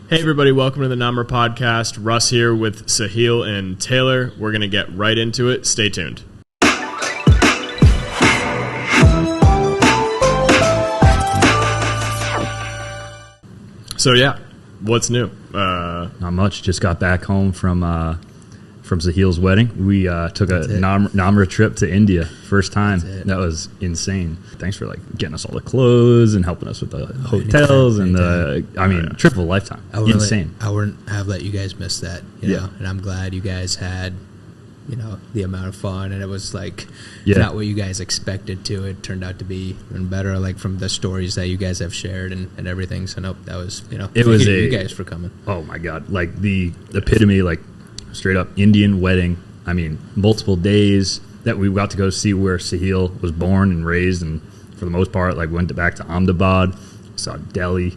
Hey everybody, welcome to the Namra podcast. Russ here with Sahil and Taylor. We're going to get right into it. Stay tuned. So yeah, what's new? Not much. Just got back home from Sahil's wedding. We took a Namra trip to India. First time. That was insane. Thanks for getting us all the clothes and helping us with the hotels and trip of a lifetime. Insane. I wouldn't have let you guys miss that. You know? And I'm glad you guys had, the amount of fun, and it was not what you guys expected to. It turned out to be even better, from the stories that you guys have shared and everything. So nope, that was it was you guys for coming. Oh my god, the epitome, straight up Indian wedding. I mean, multiple days that we got to go see where Sahil was born and raised, and for the most part, went back to Ahmedabad, saw Delhi,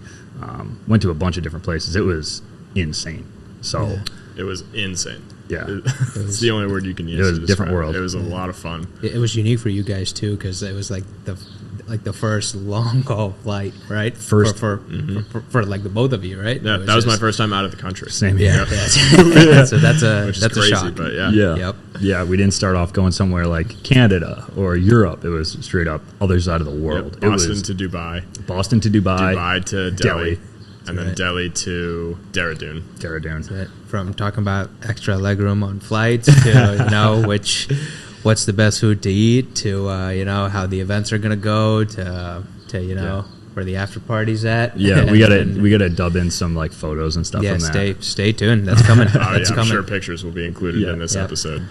went to a bunch of different places. It was insane. So it was insane. Yeah, it's the only word you can use. It was a different world. It was a lot of fun. It was unique for you guys too, because it was the first long haul flight, right? For the both of you, right? Yeah, that was my first time out of the country. Same here. So that's a crazy, shock. But yeah. We didn't start off going somewhere like Canada or Europe. It was straight up other side of the world. Yep. Boston to Dubai, Dubai to Delhi. And then Delhi to Dehradun. From talking about extra legroom on flights to what's the best food to eat to how the events are gonna go to where the after party's at. Yeah, we gotta dub in some photos and stuff. from that. Stay tuned. That's coming. I'm sure pictures will be included in this episode.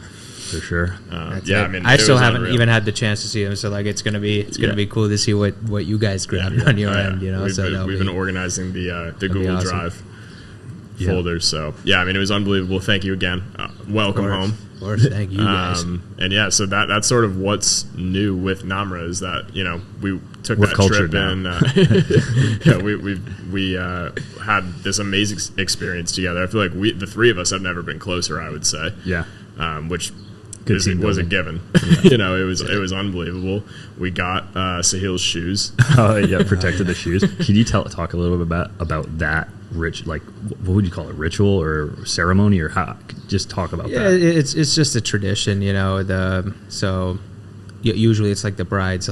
For sure. I still haven't even had the chance to see them, so it's gonna be cool to see what you guys grabbed on your end. We've been organizing the Google Drive folders. So it was unbelievable. Thank you again. Welcome home. Of course, thank you guys. So that's sort of what's new with Namra is that we took We're that cultured trip and we had this amazing experience together. I feel like the three of us have never been closer. I would say, which. Was a given. It was unbelievable. We got Sahil's shoes. Protected the shoes. Can you talk a little bit about that what would you call it, ritual or ceremony, or how? Just talk about that. It's just a tradition, usually it's the bride's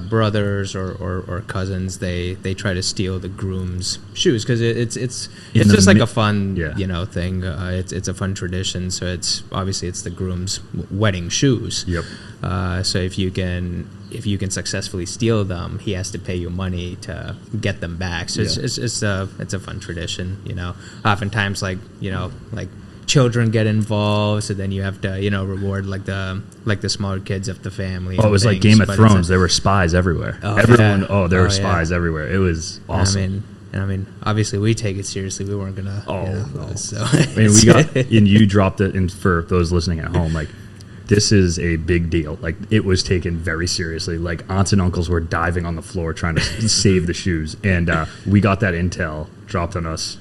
brothers or cousins. They try to steal the groom's shoes because it's just a fun thing. It's a fun tradition. So it's the groom's wedding shoes. Yep. So if you can successfully steal them, he has to pay you money to get them back. So it's a fun tradition. Oftentimes children get involved, so then you have to reward the smart kids of the family. Oh, it was like Game of Thrones. There were spies everywhere. There were spies everywhere. It was awesome. I mean, obviously we take it seriously. We weren't gonna. You dropped it. And for those listening at home, this is a big deal. It was taken very seriously. Aunts and uncles were diving on the floor trying to save the shoes, and we got that intel dropped on us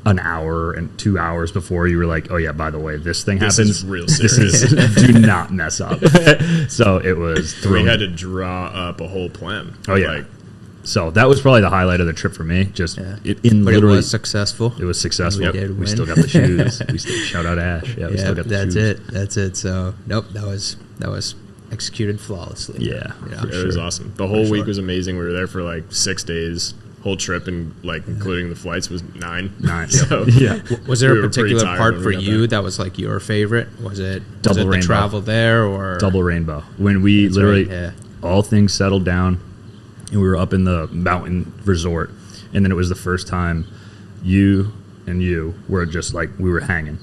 an hour and 2 hours before. You were like, oh yeah, by the way, this thing happens. This is real serious. Do not mess up. So it was thrilling. We had to draw up a whole plan. Oh yeah. So that was probably the highlight of the trip for me. It was successful. It was successful. We still got the shoes. We still shout out Ash. We still got the shoes. That's it. So nope, that was executed flawlessly. Yeah, it was awesome. The whole week was amazing. We were there for 6 days. Whole trip and including the flights was 9. So was there a particular part for you that was your favorite? Was it the travel there or double rainbow? When we all things settled down and we were up in the mountain resort, and then it was the first time you were just we were hanging.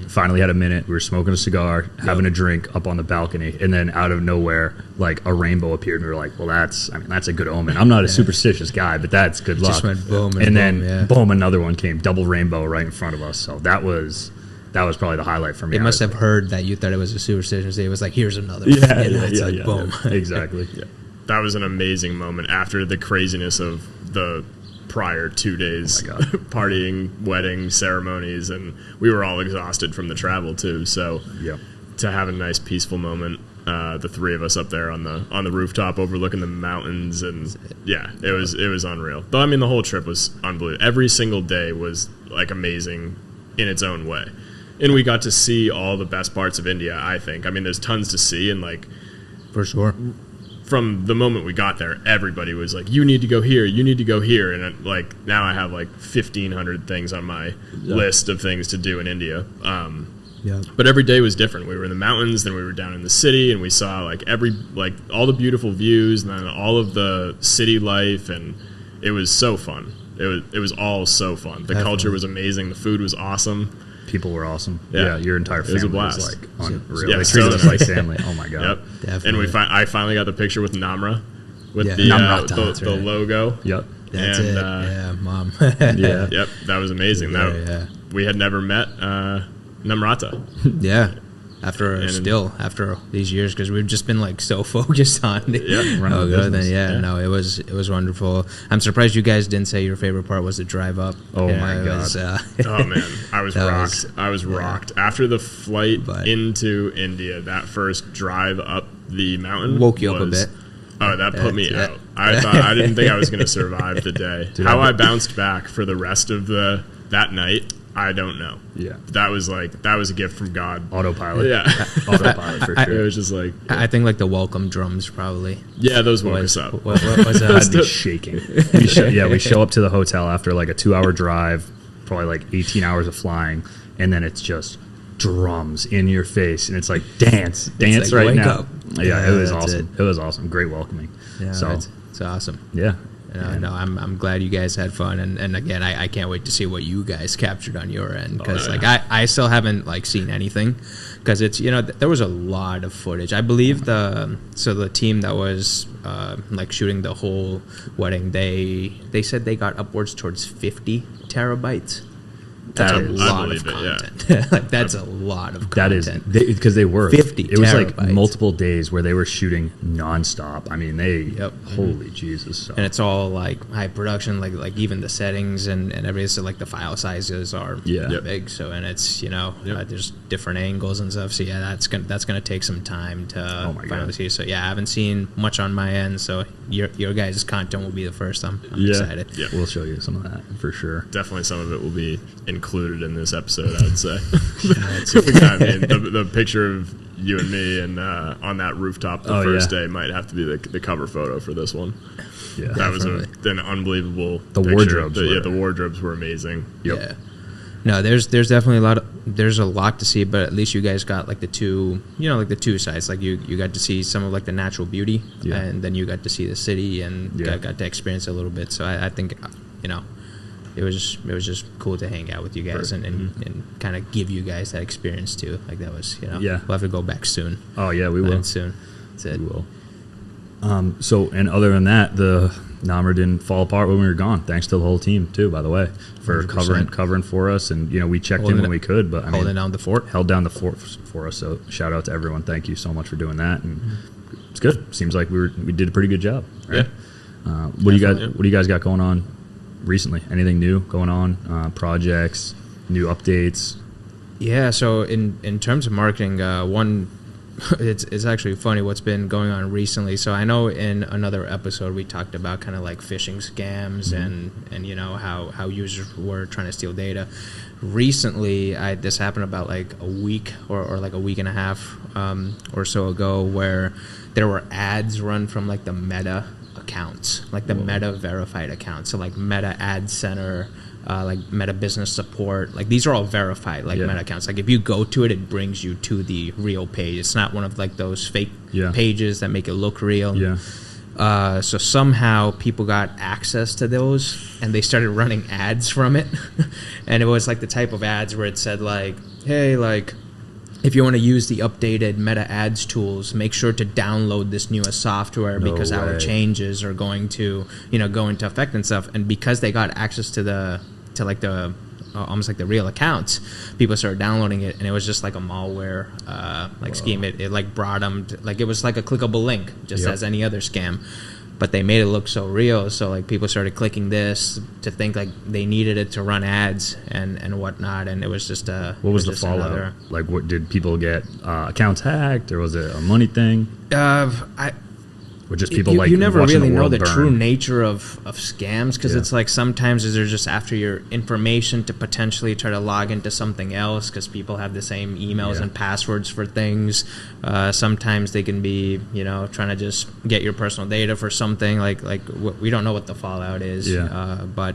Finally had a minute. We were smoking a cigar, having a drink up on the balcony, and then out of nowhere, a rainbow appeared, and we were like, "Well, that's a good omen." I'm not a superstitious guy, but that's good luck. Just went boom, and then boom, another one came, double rainbow right in front of us. So that was probably the highlight for me. They must have heard that you thought it was a superstitious day. It was here's another. Boom, exactly. That was an amazing moment after the craziness of the prior 2 days partying, wedding, ceremonies, and we were all exhausted from the travel too. So to have a nice peaceful moment the three of us up there on the rooftop overlooking the mountains, and yeah, it was unreal. But I mean, the whole trip was unbelievable. Every single day was like amazing in its own way, and we got to see all the best parts of India. I think. I mean, there's tons to see, and like for sure. From the moment we got there, everybody was like, "You need to go here. You need to go here." And like now, I have like 1,500 things on my list of things to do in India. But every day was different. We were in the mountains, then we were down in the city, and we saw like all the beautiful views, and then all of the city life, and it was so fun. It was all so fun. The culture was amazing. The food was awesome. People were awesome. Yeah, your entire family was a blast. Was like unreal. Yeah, they treated us like family. Oh my god. Yep. Definitely. And I finally got the picture with Namra, with the logo. Yep. That's it. Mom. Yeah. Yep. That was amazing. We had never met Namrata. Yeah. After these years, because we've just been like so focused on it. No, it was wonderful. I'm surprised you guys didn't say your favorite part was the drive up. Oh my god! Oh man, I was rocked. I was rocked after the flight into India. That first drive up the mountain woke you up a bit. Oh, that put me out. I didn't think I was going to survive the day. How I bounced back for the rest of that night, I don't know. Yeah. That was a gift from God. Autopilot. Yeah. Autopilot for sure. It was just like... I think like the welcome drums probably. Yeah, those woke us up. What was that? I'd be shaking. We show up to the hotel after like a 2-hour drive, probably like 18 hours of flying, and then it's just drums in your face, and it's like dance like, right now. Up. Yeah, it was awesome. It was awesome. Great welcoming. Yeah, so it's awesome. Yeah. No, I'm glad you guys had fun, and again, I can't wait to see what you guys captured on your end, because I still haven't like seen anything, because it's there was a lot of footage. I believe the team that was like shooting the whole wedding, they said they got upwards towards 50 terabytes. That's a lot of content. Like, that's a lot of content. That is because they were 50. It was like multiple days where they were shooting nonstop. I mean, holy Jesus! So. And it's all like high production, like even the settings and everything. So like the file sizes are big. So and it's there's different angles and stuff. So yeah, that's gonna take some time to finally see. So yeah, I haven't seen much on my end. So your guys' content will be the first. I'm excited. Yeah, we'll show you some of that for sure. Definitely, some of it will be included in this episode, I would say. The picture of you and me and on that rooftop the first day might have to be the cover photo for this one. Yeah, that was an unbelievable. The picture. Wardrobes, the wardrobes were amazing. Yep. Yeah. No, there's definitely there's a lot to see, but at least you guys got like the two sides. Like you got to see some of like the natural beauty, and then you got to see the city and got to experience it a little bit. So I think it was just cool to hang out with you guys and kind of give you guys that experience too. Like that was we'll have to go back soon. Oh yeah, we will soon. That's it. We will. So and other than that, the Namra didn't fall apart when we were gone. Thanks to the whole team too, by the way, for 100%. covering for us, and we checked in when we could, but holding down the fort, held down the fort for us. So shout out to everyone. Thank you so much for doing that, and it's good. Seems like we did a pretty good job. Right? Yeah. What do you guys got going on recently? Anything new going on? Projects, new updates? Yeah. So in terms of marketing, it's actually funny what's been going on recently. So I know in another episode we talked about kind of like phishing scams and how users were trying to steal data. Recently, this happened about like a week or like a week and a half or so ago, where there were ads run from like the Meta accounts, like the Meta verified accounts. So like Meta Ad Center, like Meta Business Support, like these are all verified Meta accounts. Like if you go to it, it brings you to the real page. It's not one of like those fake pages that make it look real. So somehow people got access to those and they started running ads from it. And it was like the type of ads where it said like, hey, like if you want to use the updated Meta Ads tools, make sure to download this newest software because our changes are going to go into effect and stuff. And because they got access to almost like the real accounts, people started downloading it, and it was just like a malware scheme. It like brought them to, like it was like a clickable link, just as any other scam. but they made it look so real. So like people started clicking this to think like they needed it to run ads and whatnot. And it was just what was the fallout? Like, what did people get accounts hacked, or was it a money thing? Or just people you never really know the true nature of scams, because it's like sometimes they're just after your information to potentially try to log into something else, because people have the same emails and passwords for things. Sometimes they can be, you know, trying to just get your personal data for something. Like we don't know what the fallout is, but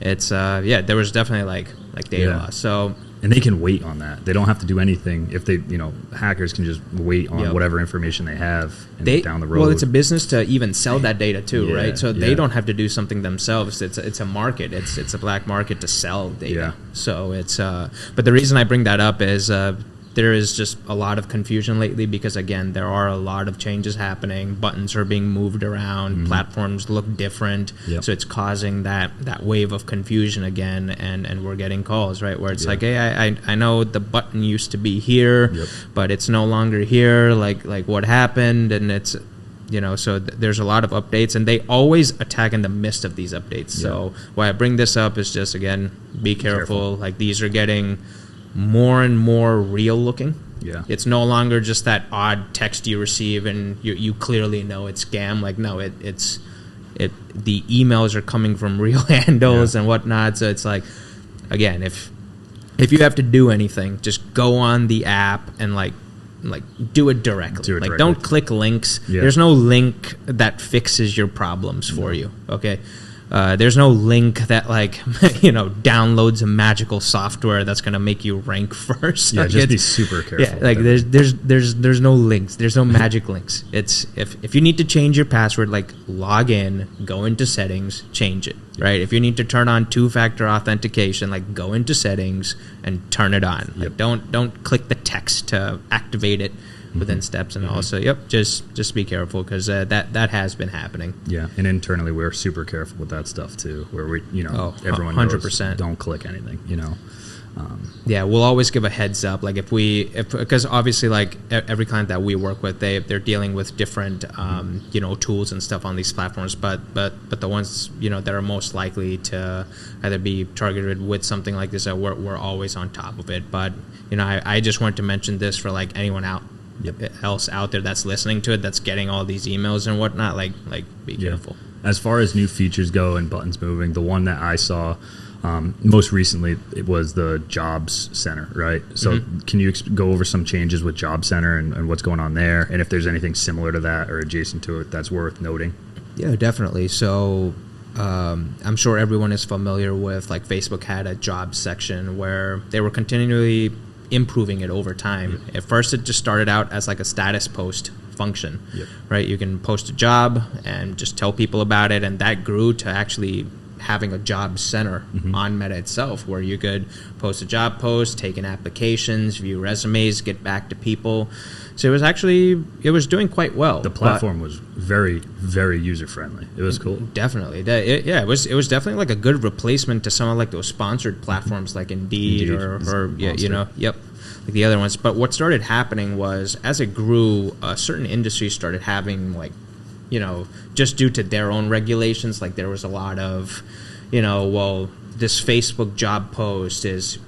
it's there was definitely like data loss. So. And they can wait on that. They don't have to do anything. If they, you know, hackers can just wait on whatever information they have down the road. Well, it's a business to even sell that data too, right? So they don't have to do something themselves. It's a market. It's a black market to sell data. So it's but the reason I bring that up is there is just a lot of confusion lately, because again, there are a lot of changes happening. Buttons are being moved around. Platforms look different. So it's causing that wave of confusion again, and we're getting calls, right, where it's like, hey, I know the button used to be here, but it's no longer here. Like what happened? And it's, you know, so there's a lot of updates, and they always attack in the midst of these updates. So why I bring this up is just, again, be careful. Like, these are getting more and more real looking. It's no longer just that odd text you receive and you clearly know it's scam. Like, no, it's the emails are coming from real handles and whatnot. So it's like, again, if you have to do anything, just go on the app and like do it directly. Like, don't click links. There's no link that fixes your problems for you. Okay. There's no link that, like, you know, downloads a magical software that's going to make you rank first. Just be super careful. Like, there's no links. There's no magic links. It's if you need to change your password, like, log in, go into settings, change it. Right? If you need to turn on 2-factor authentication, like, go into settings and turn it on. Like, don't click the text to activate it within steps. And also, just be careful, because that has been happening. And internally we're super careful with that stuff too, where we, you know, everyone 100% knows, don't click anything, you know. We'll always give a heads up, like, because obviously, like, every client that we work with, they're dealing with different you know, tools and stuff on these platforms, but the ones, you know, that are most likely to either be targeted with something like this, we're always on top of it. But, you know, I just wanted to mention this for, like, anyone else out there that's listening to it, that's getting all these emails and whatnot. Like be careful. As far as new features go and buttons moving, the one that I saw most recently, it was the Jobs Center, right? So can you go over some changes with Job Center and what's going on there, and if there's anything similar to that or adjacent to it that's worth noting? Yeah, definitely. So I'm sure everyone is familiar with, like, Facebook had a jobs section where they were continually improving it over time. At first, it just started out as like a status post function, right? You can post a job and just tell people about it, and that grew to actually having a job center on Meta itself, where you could post a job post, take in applications, view resumes, get back to people. So it was doing quite well. The platform was very, very user friendly. It was cool. Definitely. It was definitely like a good replacement to some of, like, those sponsored platforms like Indeed or you know, like the other ones. But what started happening was, as it grew, certain industries started having, like, you know, just due to their own regulations, like, there was a lot of, you know, well, this Facebook job post is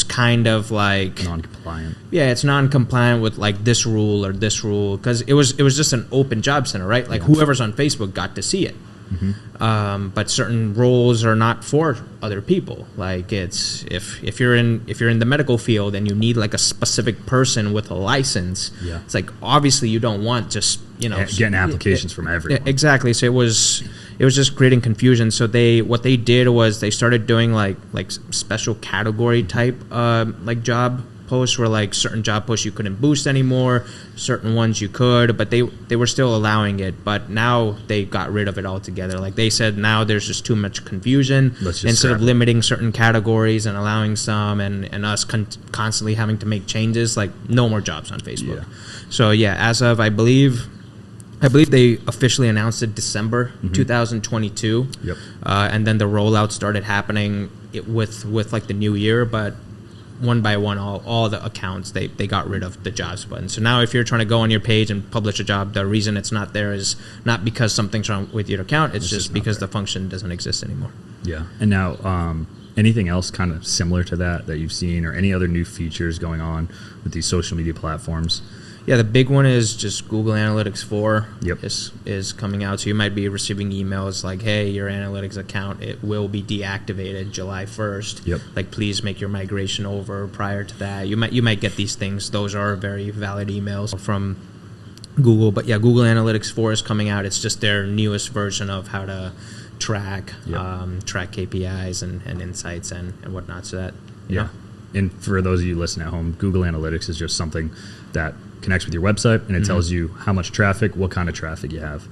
kind of like non-compliant. It's non-compliant with, like, this rule or this rule, because it was just an open job center, right? Like, whoever's on Facebook got to see it. But certain roles are not for other people. Like, it's if you're in the medical field and you need, like, a specific person with a license, it's like, obviously you don't want just, you know, getting applications from everyone. Exactly. So it was just creating confusion. So what they did was they started doing like special category type like job posts, where, like, certain job posts you couldn't boost anymore, certain ones you could, but they were still allowing it. But now they got rid of it altogether. Like, they said, now there's just too much confusion. Instead of limiting certain categories and allowing some, and us constantly having to make changes, like, no more jobs on Facebook. So as of, I believe they officially announced it December 2022. And then the rollout started happening with like the new year. But one by one, all the accounts, they got rid of the jobs button. So now if you're trying to go on your page and publish a job, the reason it's not there is not because something's wrong with your account. It's just because the function doesn't exist anymore. Yeah. And now anything else kind of similar to that you've seen, or any other new features going on with these social media platforms? Yeah, the big one is just Google Analytics 4 yep. is coming out. So you might be receiving emails like, hey, your analytics account, it will be deactivated July 1st. Yep. Like, please make your migration over prior to that. You might get these things. Those are very valid emails from Google. But yeah, Google Analytics 4 is coming out. It's just their newest version of how to track track KPIs and insights and whatnot. So that, you know. And for those of you listening at home, Google Analytics is just something that connects with your website, and it tells you how much traffic, what kind of traffic you have.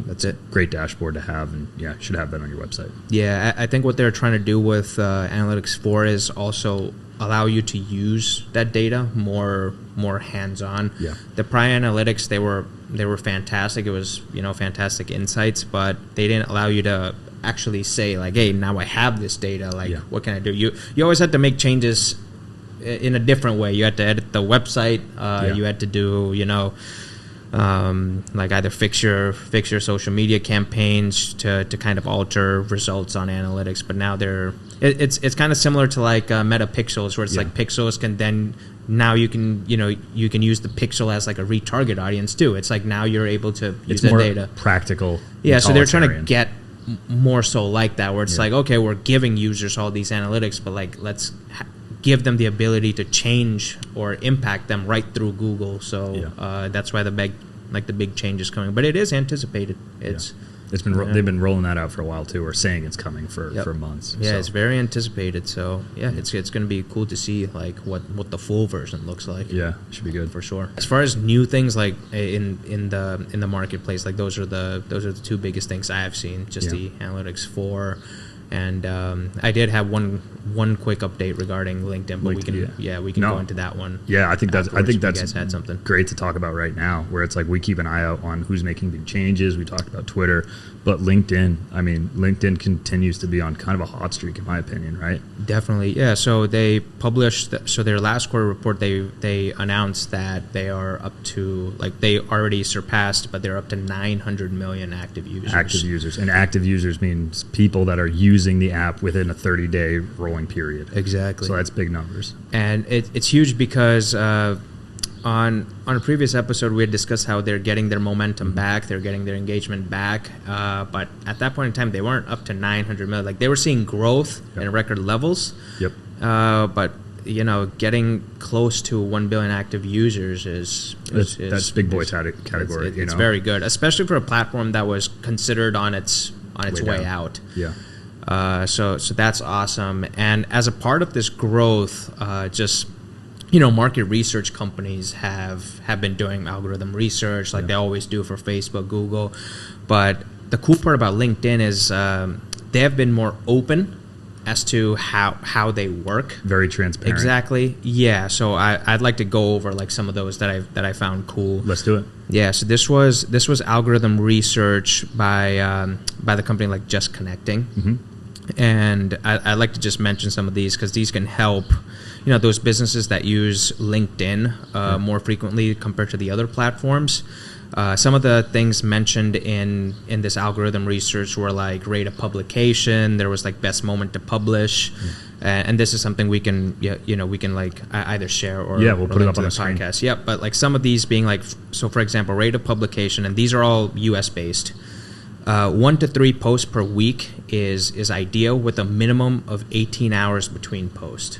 That's it. Great dashboard to have, and you should have that on your website. Yeah, I think what they're trying to do with Analytics 4 is also allow you to use that data more hands-on. Yeah. The prior analytics, they were fantastic. It was fantastic insights, but they didn't allow you to actually say like, hey, now I have this data. Like, what can I do? You always had to make changes in a different way. You had to edit the website. You had to do like either fix your social media campaigns to kind of alter results on analytics. But now it's kind of similar to like Meta Pixels, where it's like pixels can then now you can use the pixel as like a retarget audience too. It's like now you're able to use the data. Practical. Yeah, so they're trying to get more so like that, where it's like, okay, we're giving users all these analytics, but like let's give them the ability to change or impact them right through Google. So that's why the big change is coming. But it is anticipated. They've been rolling that out for a while too, or saying it's coming for months. Yeah, so. It's very anticipated. So it's going to be cool to see like what the full version looks like. Yeah, should be good for sure. As far as new things like in the marketplace, like those are the two biggest things I have seen. Just the Analytics 4. And I did have one quick update regarding LinkedIn, but we can go into that one. Yeah, I think that's you guys had something great to talk about right now, where it's like we keep an eye out on who's making big changes. We talked about Twitter, but LinkedIn continues to be on kind of a hot streak, in my opinion, right? Definitely, yeah. So they published their last quarter report. They announced that they are up to, like, they already surpassed, but they're up to 900 million active users. And active users means people that are using the app within a 30-day rolling period. Exactly. So that's big numbers. And it's huge because on a previous episode we had discussed how they're getting their momentum back, they're getting their engagement back, but at that point in time they weren't up to 900 million. Like, they were seeing growth in record levels. Yep. But getting close to 1 billion active users is that's big boy category. It's very good, especially for a platform that was considered on its way out. Yeah. So that's awesome. And as a part of this growth, market research companies have been doing algorithm research like they always do for Facebook, Google. But the cool part about LinkedIn is they have been more open as to how they work. Very transparent. Exactly. Yeah. So I'd like to go over like some of those that I found cool. Let's do it. Yeah. So this was algorithm research by the company like Just Connecting. Mm-hmm. And I'd like to just mention some of these because these can help, those businesses that use LinkedIn more frequently compared to the other platforms. Some of the things mentioned in this algorithm research were like rate of publication. There was like best moment to publish, and this is something we can like either share or we'll put it up on the podcast. Screen. Yep, but like some of these being like, so for example, rate of publication, and these are all U.S. based. 1 to 3 posts per week is ideal, with a minimum of 18 hours between posts.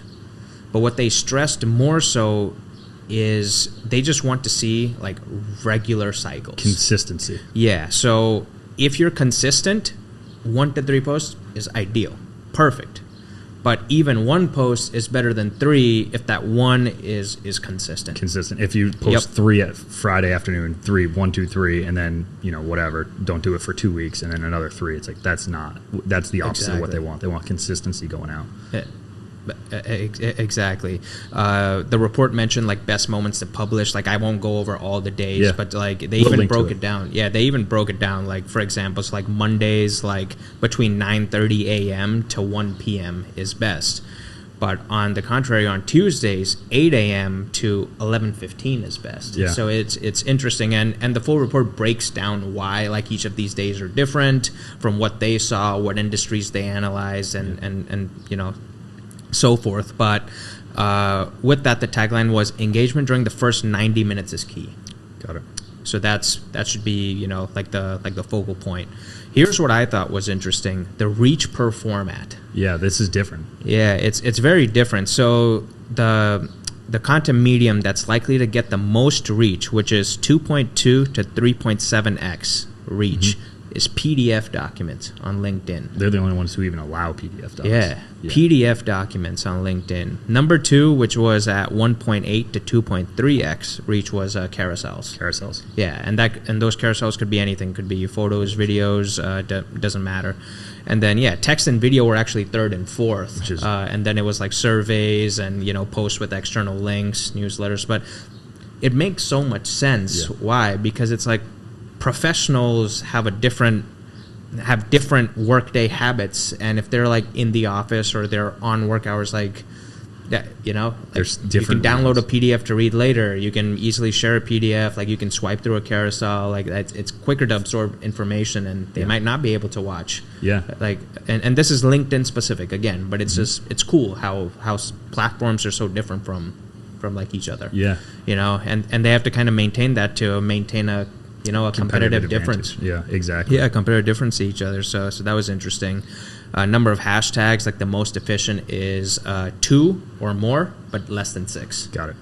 But what they stressed more so is they just want to see like regular cycles. Consistency. Yeah. So if you're consistent, 1 to 3 posts is ideal. Perfect. But even 1 post is better than 3 if that 1 is consistent. Consistent. If you post 3 at Friday afternoon, 1, 2, 3, and then whatever, don't do it for 2 weeks, and then another 3. It's like that's the opposite of what they want. They want consistency going out. Exactly. The report mentioned like best moments to publish. Like, I won't go over all the days, but like they even broke it down. Yeah, they even broke it down. Like, for example, it's like Mondays, like between 9:30 a.m. to 1 p.m. is best. But on the contrary, on Tuesdays, 8 a.m. to 11:15 is best. Yeah. So it's interesting, and the full report breaks down why like each of these days are different from what they saw, what industries they analyzed, and you know, so forth. But with that, the tagline was engagement during the first 90 minutes is key. Got it. So that should be, you know, like the focal point. Here's what I thought was interesting: the reach per format. Yeah, this is different. Yeah, it's very different. So the content medium that's likely to get the most reach, which is 2.2 to 3.7x reach, is PDF documents on LinkedIn. They're the only ones who even allow PDF docs. Yeah, PDF documents on LinkedIn. Number 2, which was at 1.8 to 2.3x reach, was carousels. Carousels. Yeah, and those carousels could be anything. Could be photos, videos, doesn't matter. And then, text and video were actually 3rd and 4th. And then it was like surveys and, you know, posts with external links, newsletters. But it makes so much sense. Yeah. Why? Because it's like professionals have different workday habits. And if they're like in the office or they're on work hours, like, yeah, you know, there's different. You can download a PDF to read later. You can easily share a PDF. Like you can swipe through a carousel. Like it's quicker to absorb information, and they might not be able to watch. Yeah. Like and this is LinkedIn specific again, but it's just it's cool how platforms are so different from like each other. Yeah. You know, and they have to kind of maintain that to maintain a competitive difference. Yeah, exactly. Yeah, competitive difference to each other. So that was interesting. Number of hashtags, like the most efficient is 2 or more, but less than 6. Got it.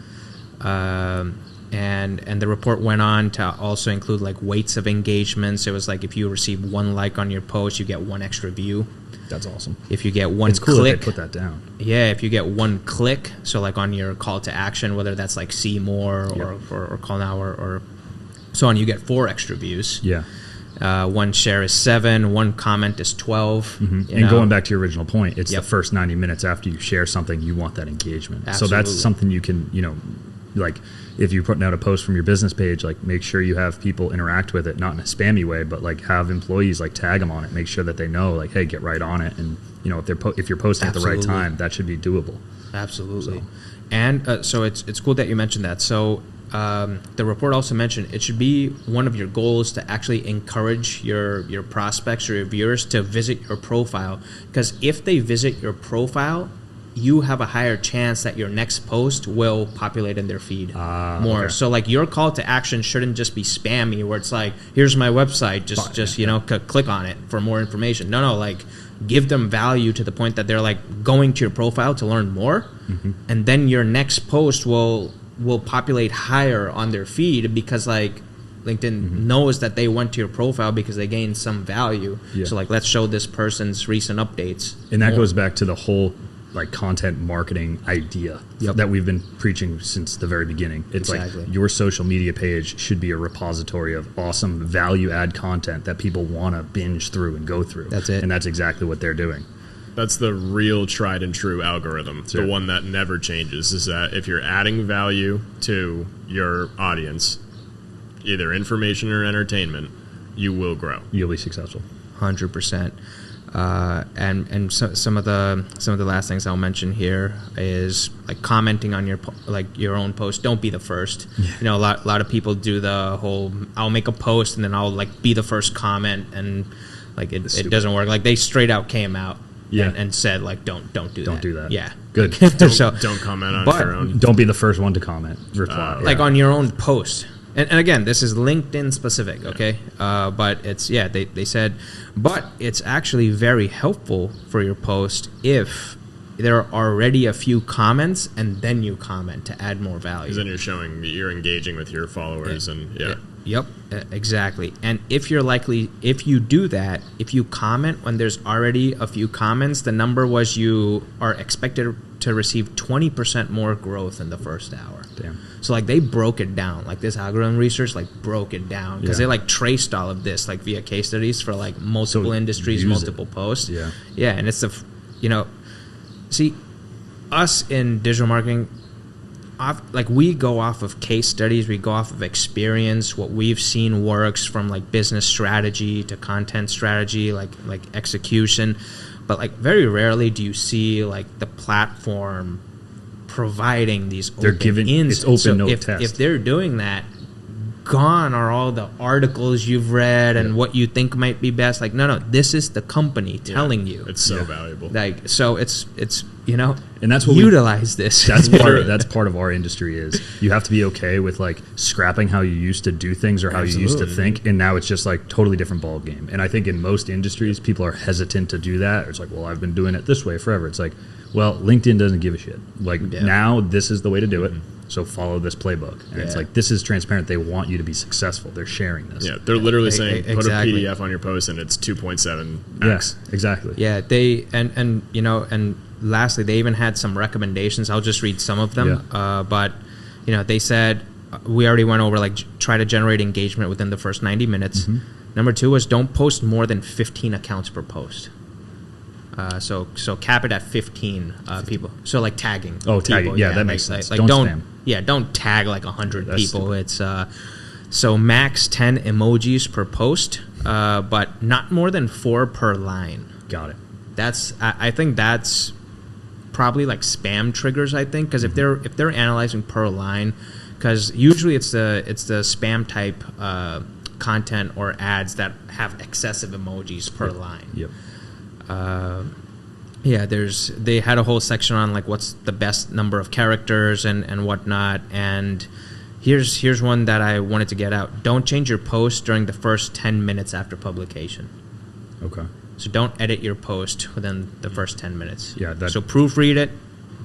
And the report went on to also include like weights of engagements. It was like if you receive 1 like on your post, you get 1 extra view. That's awesome. If you get 1 it's cool click, that they put that down. Yeah, if you get 1 click, so like on your call to action, whether that's like see more or call now or so on, you get 4 extra views. Yeah. 1 share is 7, 1 comment is 12. And going back to your original point, it's the first 90 minutes after you share something, you want that engagement. Absolutely. So that's something you can, you know, like if you're putting out a post from your business page, like make sure you have people interact with it, not in a spammy way, but like have employees like tag them on it, make sure that they know like, hey, get right on it. And, you know, if you're posting at the right time, that should be doable. Absolutely. So. And so it's cool that you mentioned that. So the report also mentioned it should be one of your goals to actually encourage your prospects or your viewers to visit your profile, because if they visit your profile, you have a higher chance that your next post will populate in their feed more. Okay. So like your call to action shouldn't just be spammy where it's like, here's my website, just you know, click on it for more information. No, like give them value to the point that they're like going to your profile to learn more, and then your next post will populate higher on their feed because like LinkedIn knows that they went to your profile because they gained some value. Yeah. So like, let's show this person's recent updates. And that goes back to the whole like content marketing idea that we've been preaching since the very beginning. It's like your social media page should be a repository of awesome value add content that people want to binge through and go through. That's it. And that's exactly what they're doing. That's the real tried and true algorithm. Sure. The one that never changes is that if you're adding value to your audience, either information or entertainment, you will grow. You'll be successful. 100%. And so, some of the last things I'll mention here is like commenting on your own post. Don't be the first. Yeah. You know, a lot of people do the whole I'll make a post and then I'll like be the first comment, and like it doesn't work. Like they straight out came out. Yeah. And said like don't do that. Yeah, good. Don't comment on your own. Don't be the first one to comment. Reply like on your own post. And again, this is LinkedIn specific, okay? But it's they said, but it's actually very helpful for your post if there are already a few comments and then you comment to add more value. Because then you're showing that you're engaging with your followers Yep, exactly. And if you do that, if you comment when there's already a few comments, the number was you are expected to receive 20% more growth in the first hour. Damn. So like they broke it down, like this algorithm research like broke it down because they like traced all of this like via case studies for like multiple industries, multiple posts. Yeah, and it's see, us in digital marketing, like we go off of case studies, we go off of experience, what we've seen works from like business strategy to content strategy, like execution. but like very rarely do you see like the platform providing these they're open giving ins. it's open so no if, test. If they're doing that, gone are all the articles you've read and what you think might be best. Like, no, this is the company telling you. It's so valuable. Like, so it's and that's what utilize this. That's part of our industry is you have to be okay with like scrapping how you used to do things or how you used to think, and now it's just like totally different ball game. And I think in most industries, people are hesitant to do that. It's like, well, I've been doing it this way forever. It's like, well, LinkedIn doesn't give a shit. Like now, this is the way to do it. So follow this playbook. And it's like, this is transparent. They want you to be successful. They're sharing this. Yeah, they're literally saying, put a PDF on your post and it's 2.7x. Yes, exactly. Yeah, they, and lastly, they even had some recommendations. I'll just read some of them. But, they said, we already went over, like, try to generate engagement within the first 90 minutes. Number 2 was don't post more than 15 accounts per post. So cap it at 15 people. So like tagging. Oh, tagging. People, yeah, that makes sense. Like don't spam. Yeah, don't tag like 100 people. Stupid. It's so max 10 emojis per post, but not more than 4 per line. Got it. I think that's probably like spam triggers. I think because if they're analyzing per line, because usually it's the spam type content or ads that have excessive emojis per line. Yep. They had a whole section on like what's the best number of characters and whatnot, and here's one that I wanted to get out. Don't change your post during the first 10 minutes after publication. Okay. So don't edit your post within the first 10 minutes. Yeah. So proofread it.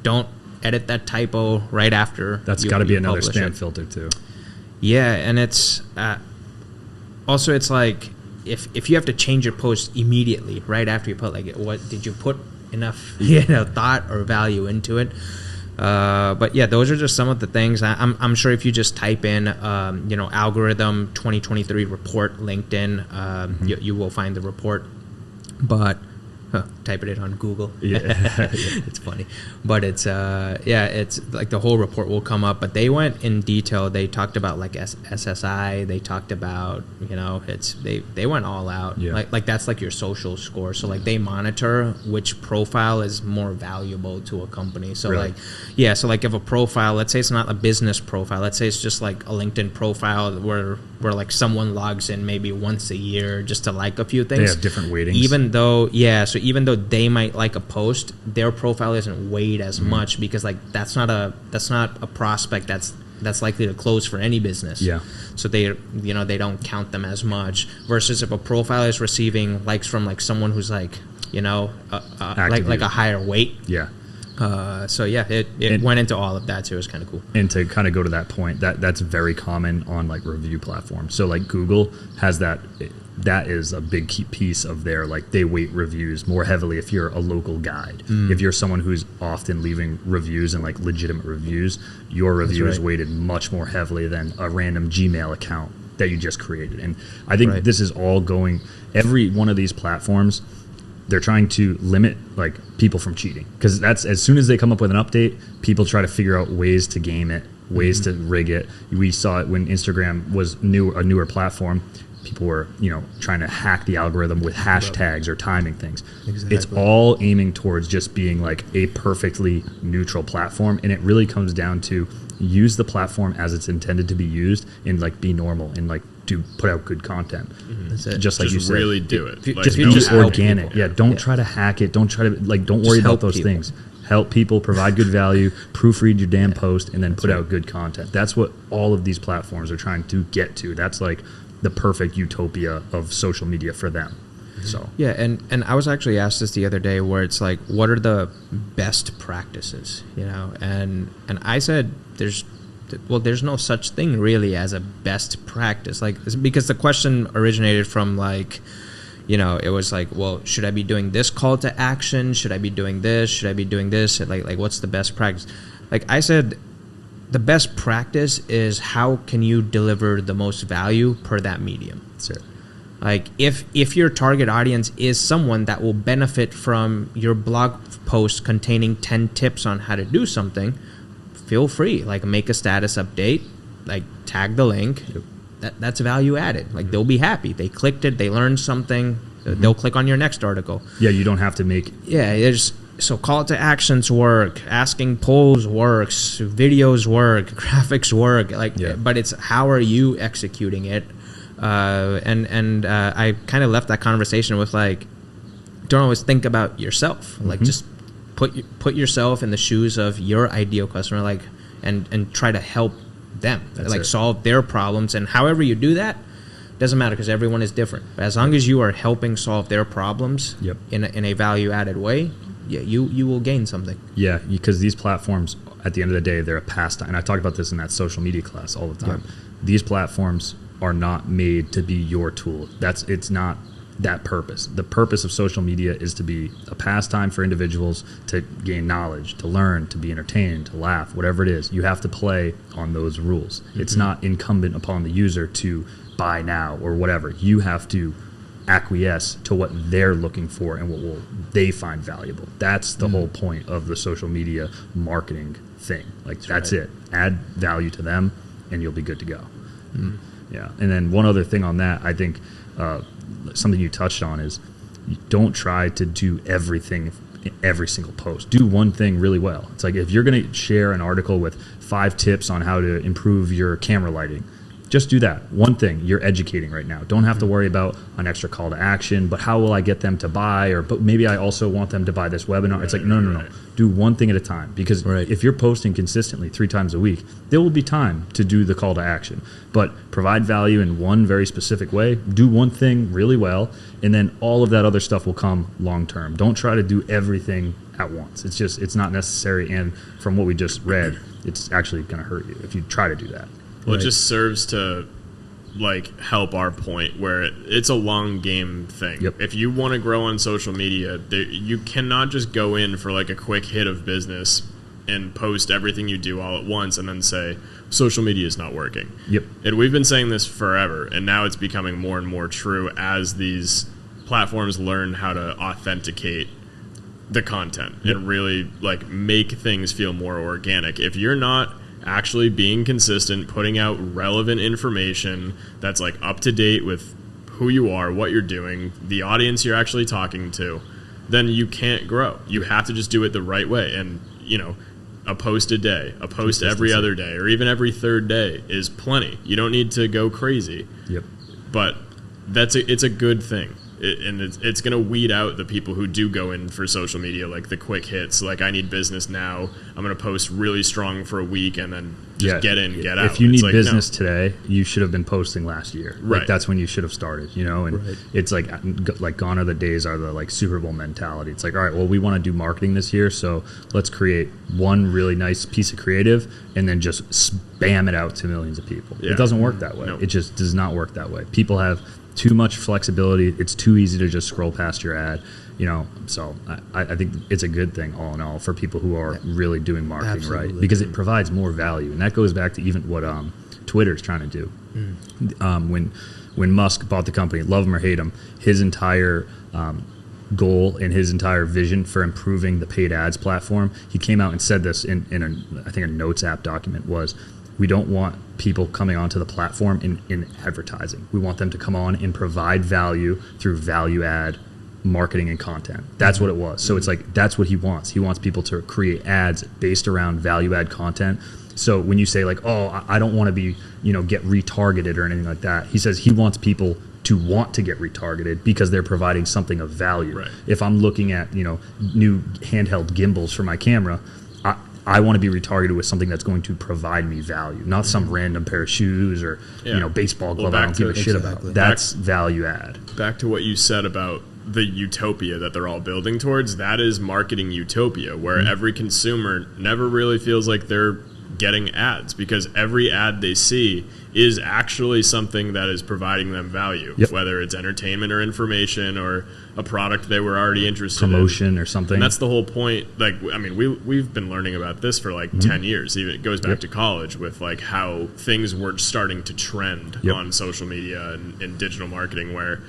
Don't edit that typo right after. That's got to be another spam filter too. Yeah, and it's also it's like if you have to change your post immediately right after you put like what did you put enough thought or value into it. But yeah, those are just some of the things. I'm sure if you just type in algorithm 2023 report LinkedIn, you will find the report. But type it in on Google. It's funny, but it's like the whole report will come up. But they went in detail. They talked about like SSI. They talked about they went all out. Like that's like your social score. So like they monitor which profile is more valuable to a company. So really? So like if a profile, let's say it's not a business profile. Let's say it's just like a LinkedIn profile where like someone logs in maybe once a year just to like a few things. They have different weightings. Even though they might like a post, their profile isn't weighed as much because like that's not a prospect that's likely to close for any business. Yeah. So they don't count them as much. Versus if a profile is receiving likes from like someone who's like like a higher weight. Yeah. It went into all of that, so it was kind of cool. And to kind of go to that point, that's very common on like review platforms. So like Google has that is a big key piece of their, like they weight reviews more heavily if you're a local guide. If you're someone who's often leaving reviews and like legitimate reviews, your review is weighted much more heavily than a random Gmail account that you just created. And I think this is all going, every one of these platforms, they're trying to limit like people from cheating, because that's as soon as they come up with an update, people try to figure out ways to game it, ways to rig it. We saw it when Instagram was a newer platform. People were trying to hack the algorithm with hashtags or timing things. Exactly. It's all aiming towards just being like a perfectly neutral platform, and it really comes down to use the platform as it's intended to be used and like be normal and like put out good content. That's it. Just like you said, really do it. Just be organic. Don't try to hack it. Don't try to don't worry about those things. Help people, provide good value, proofread your damn post, and then put out good content. That's what all of these platforms are trying to get to. That's like the perfect utopia of social media for them. So and I was actually asked this the other day, where it's like, what are the best practices? And I said there's no such thing really as a best practice, like, because the question originated from like, it was like, well, should I be doing this call to action? Should I be doing this? Should I be doing this? Like what's the best practice? Like I said, the best practice is how can you deliver the most value per that medium. That's it. Like if your target audience is someone that will benefit from your blog post containing 10 tips on how to do something, feel free, like make a status update, like tag the link. That's value added. Like they'll be happy. They clicked it, they learned something, They'll click on your next article. Yeah, you don't have to make... Yeah, so call to actions work, asking polls works, videos work, graphics work. But it's how are you executing it? I kind of left that conversation with don't always think about yourself. Just put yourself in the shoes of your ideal customer, and try to help them. Solve their problems. And however you do that, doesn't matter because everyone is different. But as long as you are helping solve their problems in a value-added way, you will gain something. Yeah, because these platforms, at the end of the day, they're a pastime. And I talked about this in that social media class all the time. These platforms are not made to be your tool. It's not that purpose. The purpose of social media is to be a pastime for individuals to gain knowledge, to learn, to be entertained, to laugh, whatever it is. You have to play on those rules. It's not incumbent upon the user to buy now or whatever. You have to acquiesce to what they're looking for and what will they find valuable. That's the whole point of the social media marketing thing. That's it. Add value to them and you'll be good to go. Yeah. And then one other thing on that, I think something you touched on is you don't try to do everything every single post. Do one thing really well. It's if you're going to share an article with 5 tips on how to improve your camera lighting, just do that. One thing you're educating right now. Don't have to worry about an extra call to action, but how will I get them to buy? But maybe I also want them to buy this webinar. It's no. Do one thing at a time. Because if you're posting consistently 3 times a week, there will be time to do the call to action. But provide value in one very specific way. Do one thing really well, and then all of that other stuff will come long term. Don't try to do everything at once. It's not necessary. And from what we just read, it's actually going to hurt you if you try to do that. Well, it just serves to help our point where it's a long game thing. If you want to grow on social media, you cannot just go in for a quick hit of business and post everything you do all at once and then say social media is not working. And we've been saying this forever, and now it's becoming more and more true as these platforms learn how to authenticate the content and really make things feel more organic. If you're not actually being consistent, putting out relevant information that's up to date with who you are, what you're doing, the audience you're actually talking to, then you can't grow. You have to just do it the right way. And, a post a day, a post every other day, or even every third day is plenty. You don't need to go crazy. But it's a good thing. It's going to weed out the people who do go in for social media, the quick hits. I need business now. I'm going to post really strong for a week and then just get in, get out. If you need business today, you should have been posting last year. That's when you should have started, And it's gone are the days are the Super Bowl mentality. It's all right, well, we want to do marketing this year, so let's create one really nice piece of creative and then just spam it out to millions of people. It doesn't work that way. It just does not work that way. People have too much flexibility. It's too easy to just scroll past your ad, so I think it's a good thing all in all for people who are really doing marketing right, because it provides more value. And that goes back to even what Twitter's trying to do. When Musk bought the company, love him or hate him, his entire goal and his entire vision for improving the paid ads platform, he came out and said this in I think a Notes app document, was we don't want people coming onto the platform in advertising. We want them to come on and provide value through value add marketing and content. That's what it was. So it's that's what he wants. He wants people to create ads based around value add content. So when you say I don't want to be, get retargeted or anything like that, he says he wants people to want to get retargeted because they're providing something of value. If I'm looking at, new handheld gimbals for my camera, I want to be retargeted with something that's going to provide me value, not some random pair of shoes or baseball glove I don't give a shit about. That's value add. Back to what you said about the utopia that they're all building towards, that is marketing utopia, where every consumer never really feels like they're getting ads, because every ad they see is actually something that is providing them value, whether it's entertainment or information or a product they were already interested in. Promotion or something. And that's the whole point. We've been learning about this for 10 years. Even it goes back to college with how things were starting to trend on social media and digital marketing, where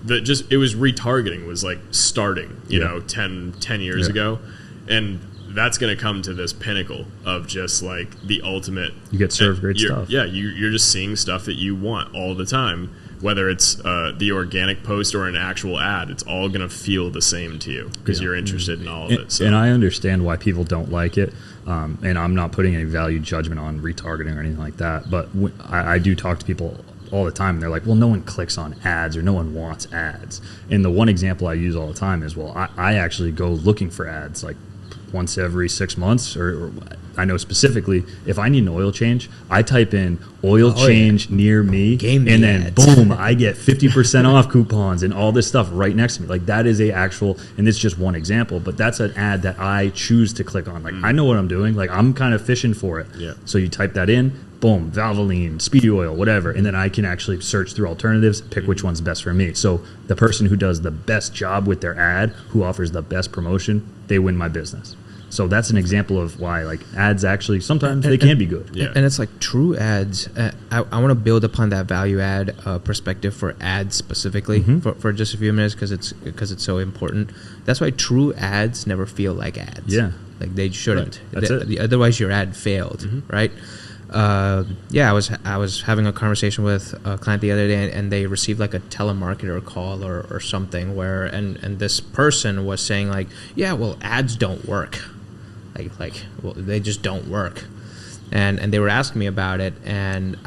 it was retargeting was starting, 10 years ago. And that's going to come to this pinnacle of just the ultimate. You get served great stuff. Yeah, you're just seeing stuff that you want all the time, whether it's the organic post or an actual ad, it's all going to feel the same to you because you're interested in all of it. So. And I understand why people don't like it. And I'm not putting any value judgment on retargeting or anything like that. But I do talk to people all the time, and they're like, well, no one clicks on ads or no one wants ads. And the one example I use all the time is, well, I actually go looking for ads like once every 6 months, or I know specifically if I need an oil change, I type in oil change near me, and then boom, I get 50% off coupons and all this stuff right next to me. Like that is a actual, and it's just one example, but that's an ad that I choose to click on. Like I know what I'm doing. Like I'm kind of fishing for it. Yeah. So you type that in, boom, Valvoline, Speedy Oil, whatever, and then I can actually search through alternatives, pick which one's best for me. So the person who does the best job with their ad, who offers the best promotion, they win my business. So that's an example of why like ads actually sometimes they can be good. Yeah. And it's like true ads. I want to build upon that value add perspective for ads specifically for just a few minutes because it's so important. That's why true ads never feel like ads. Yeah, like they shouldn't. Right. That's it. Otherwise, your ad failed, right? I was having a conversation with a client the other day, and they received like a telemarketer call or something where and this person was saying like, yeah, well, ads don't work. Well, they just don't work, and they were asking me about it, and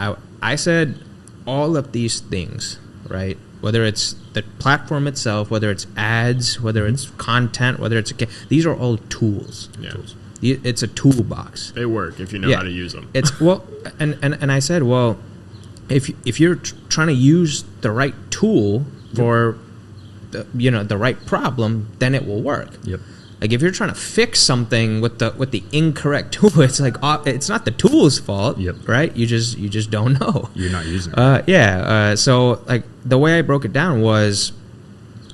I said all of these things, right? Whether it's the platform itself, whether it's ads, whether it's content, whether it's these are all tools. Yeah. It's a toolbox. They work if you know how to use them. It's and I said, well, if you're trying to use the right tool for the right problem, then it will work. Yep. Like if you're trying to fix something with the incorrect tool, it's like it's not the tool's fault, right? You just don't know. You're not using it. So like the way I broke it down was,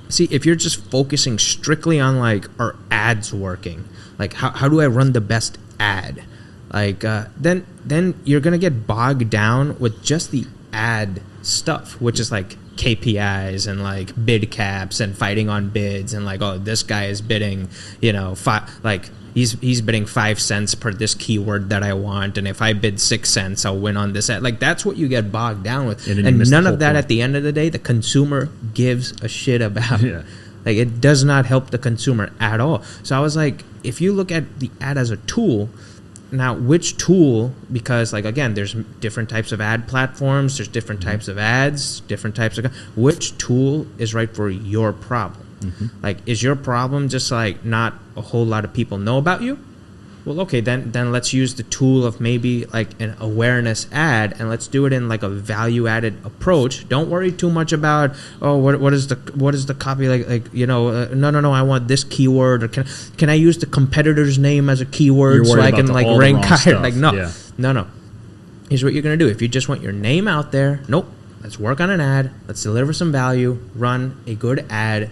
see, if you're just focusing strictly on like, are ads working? Like how do I run the best ad? Like then you're gonna get bogged down with just the ad stuff, which is like KPIs and like bid caps and fighting on bids and like, oh, this guy is bidding, he's bidding 5 cents per this keyword that I want, and if I bid 6 cents, I'll win on this ad. Like that's what you get bogged down with, and none of that point. At the end of the day, the consumer gives a shit about. Yeah. Like it does not help the consumer at all. So I was like, if you look at the ad as a tool. Now, which tool, because, like, again, there's different types of ad platforms, there's different types of ads, different types of... Which tool is right for your problem? Like, is your problem just, like, not a whole lot of people know about you? Well, okay, then let's use the tool of maybe, like, an awareness ad, and let's do it in, like, a value-added approach. Don't worry too much about, oh, what is the copy, no, I want this keyword, or can I use the competitor's name as a keyword so I can, like, rank higher? Like, no. Here's what you're going to do. If you just want your name out there, nope, let's work on an ad, let's deliver some value, run a good ad,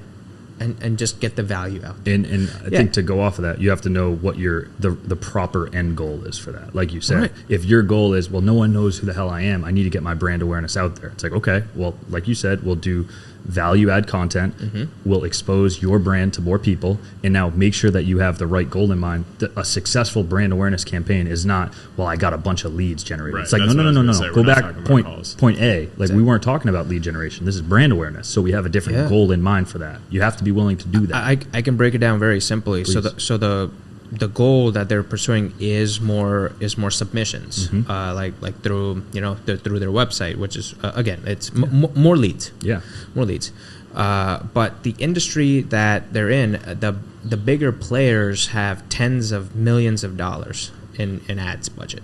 and just get the value out. And I think to go off of that, you have to know what the proper end goal is for that. Like you said, if your goal is, well, no one knows who the hell I am, I need to get my brand awareness out there. It's like, okay, well, like you said, we'll do value add content, we'll expose your brand to more people, and now make sure that you have the right goal in mind. A successful brand awareness campaign is not, well, I got a bunch of leads generated. Right. It's like, no. Go back, point A. Like, we weren't talking about lead generation. This is brand awareness. So we have a different goal in mind for that. You have to be willing to do that. I can break it down very simply. Please. So the goal that they're pursuing is more submissions, like through through their website, which is again, it's more leads. Yeah, more leads. But the industry that they're in, the bigger players have tens of millions of dollars in ads budget.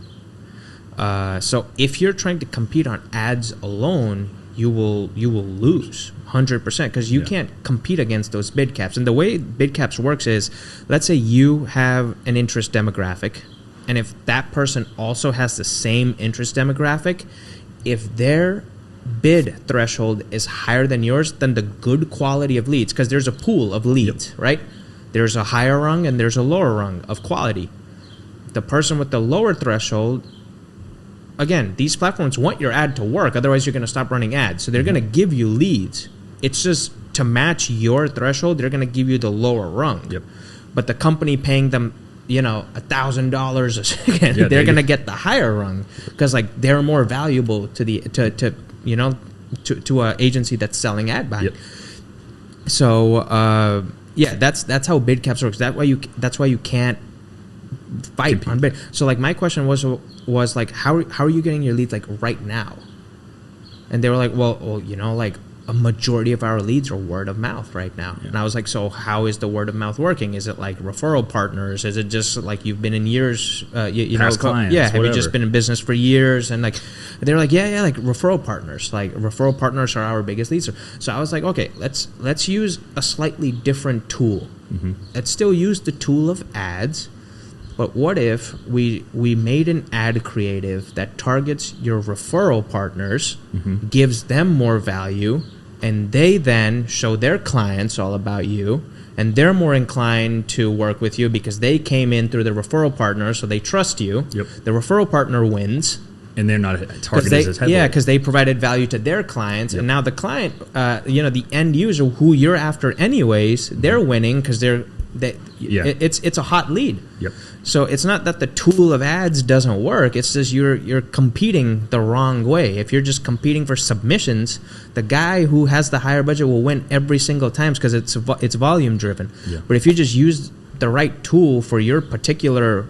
So if you're trying to compete on ads alone, you will lose 100% because you can't compete against those bid caps. And the way bid caps works is, let's say you have an interest demographic, and if that person also has the same interest demographic, if their bid threshold is higher than yours, then the good quality of leads, because there's a pool of leads, right? There's a higher rung and there's a lower rung of quality. The person with the lower threshold, again, these platforms want your ad to work, otherwise you're going to stop running ads. So they're going to give you leads. It's just to match your threshold, they're going to give you the lower rung. Yep. But the company paying them, $1,000 a second, they're going to get the higher rung because like they're more valuable to to a agency that's selling ad buying. Yep. So that's how bid caps works. That's why you can't fight on bid. So like my question was like how are you getting your leads like right now? And they were like, well, you know, like a majority of our leads are word of mouth right now. Yeah. And I was like, so how is the word of mouth working? Is it like referral partners? Is it just like you've been in years, you know, clients, have whatever. you just been in business for years? And like, they're like, yeah, like referral partners. Like referral partners are our biggest leads. So I was like, okay, let's use a slightly different tool. Mm-hmm. Let's still use the tool of ads. But what if we made an ad creative that targets your referral partners, mm-hmm. gives them more value, and they then show their clients all about you, and they're more inclined to work with you because they came in through the referral partner, so they trust you. Yep. The referral partner wins. And they're not targeted as heavily. Yeah, because they provided value to their clients, yep. And now the client, you know, the end user who you're after anyways, mm-hmm. they're winning because it's a hot lead. Yep. So it's not that the tool of ads doesn't work. It's just you're competing the wrong way. If you're just competing for submissions, the guy who has the higher budget will win every single time because it's volume driven. Yeah. But if you just use the right tool for your particular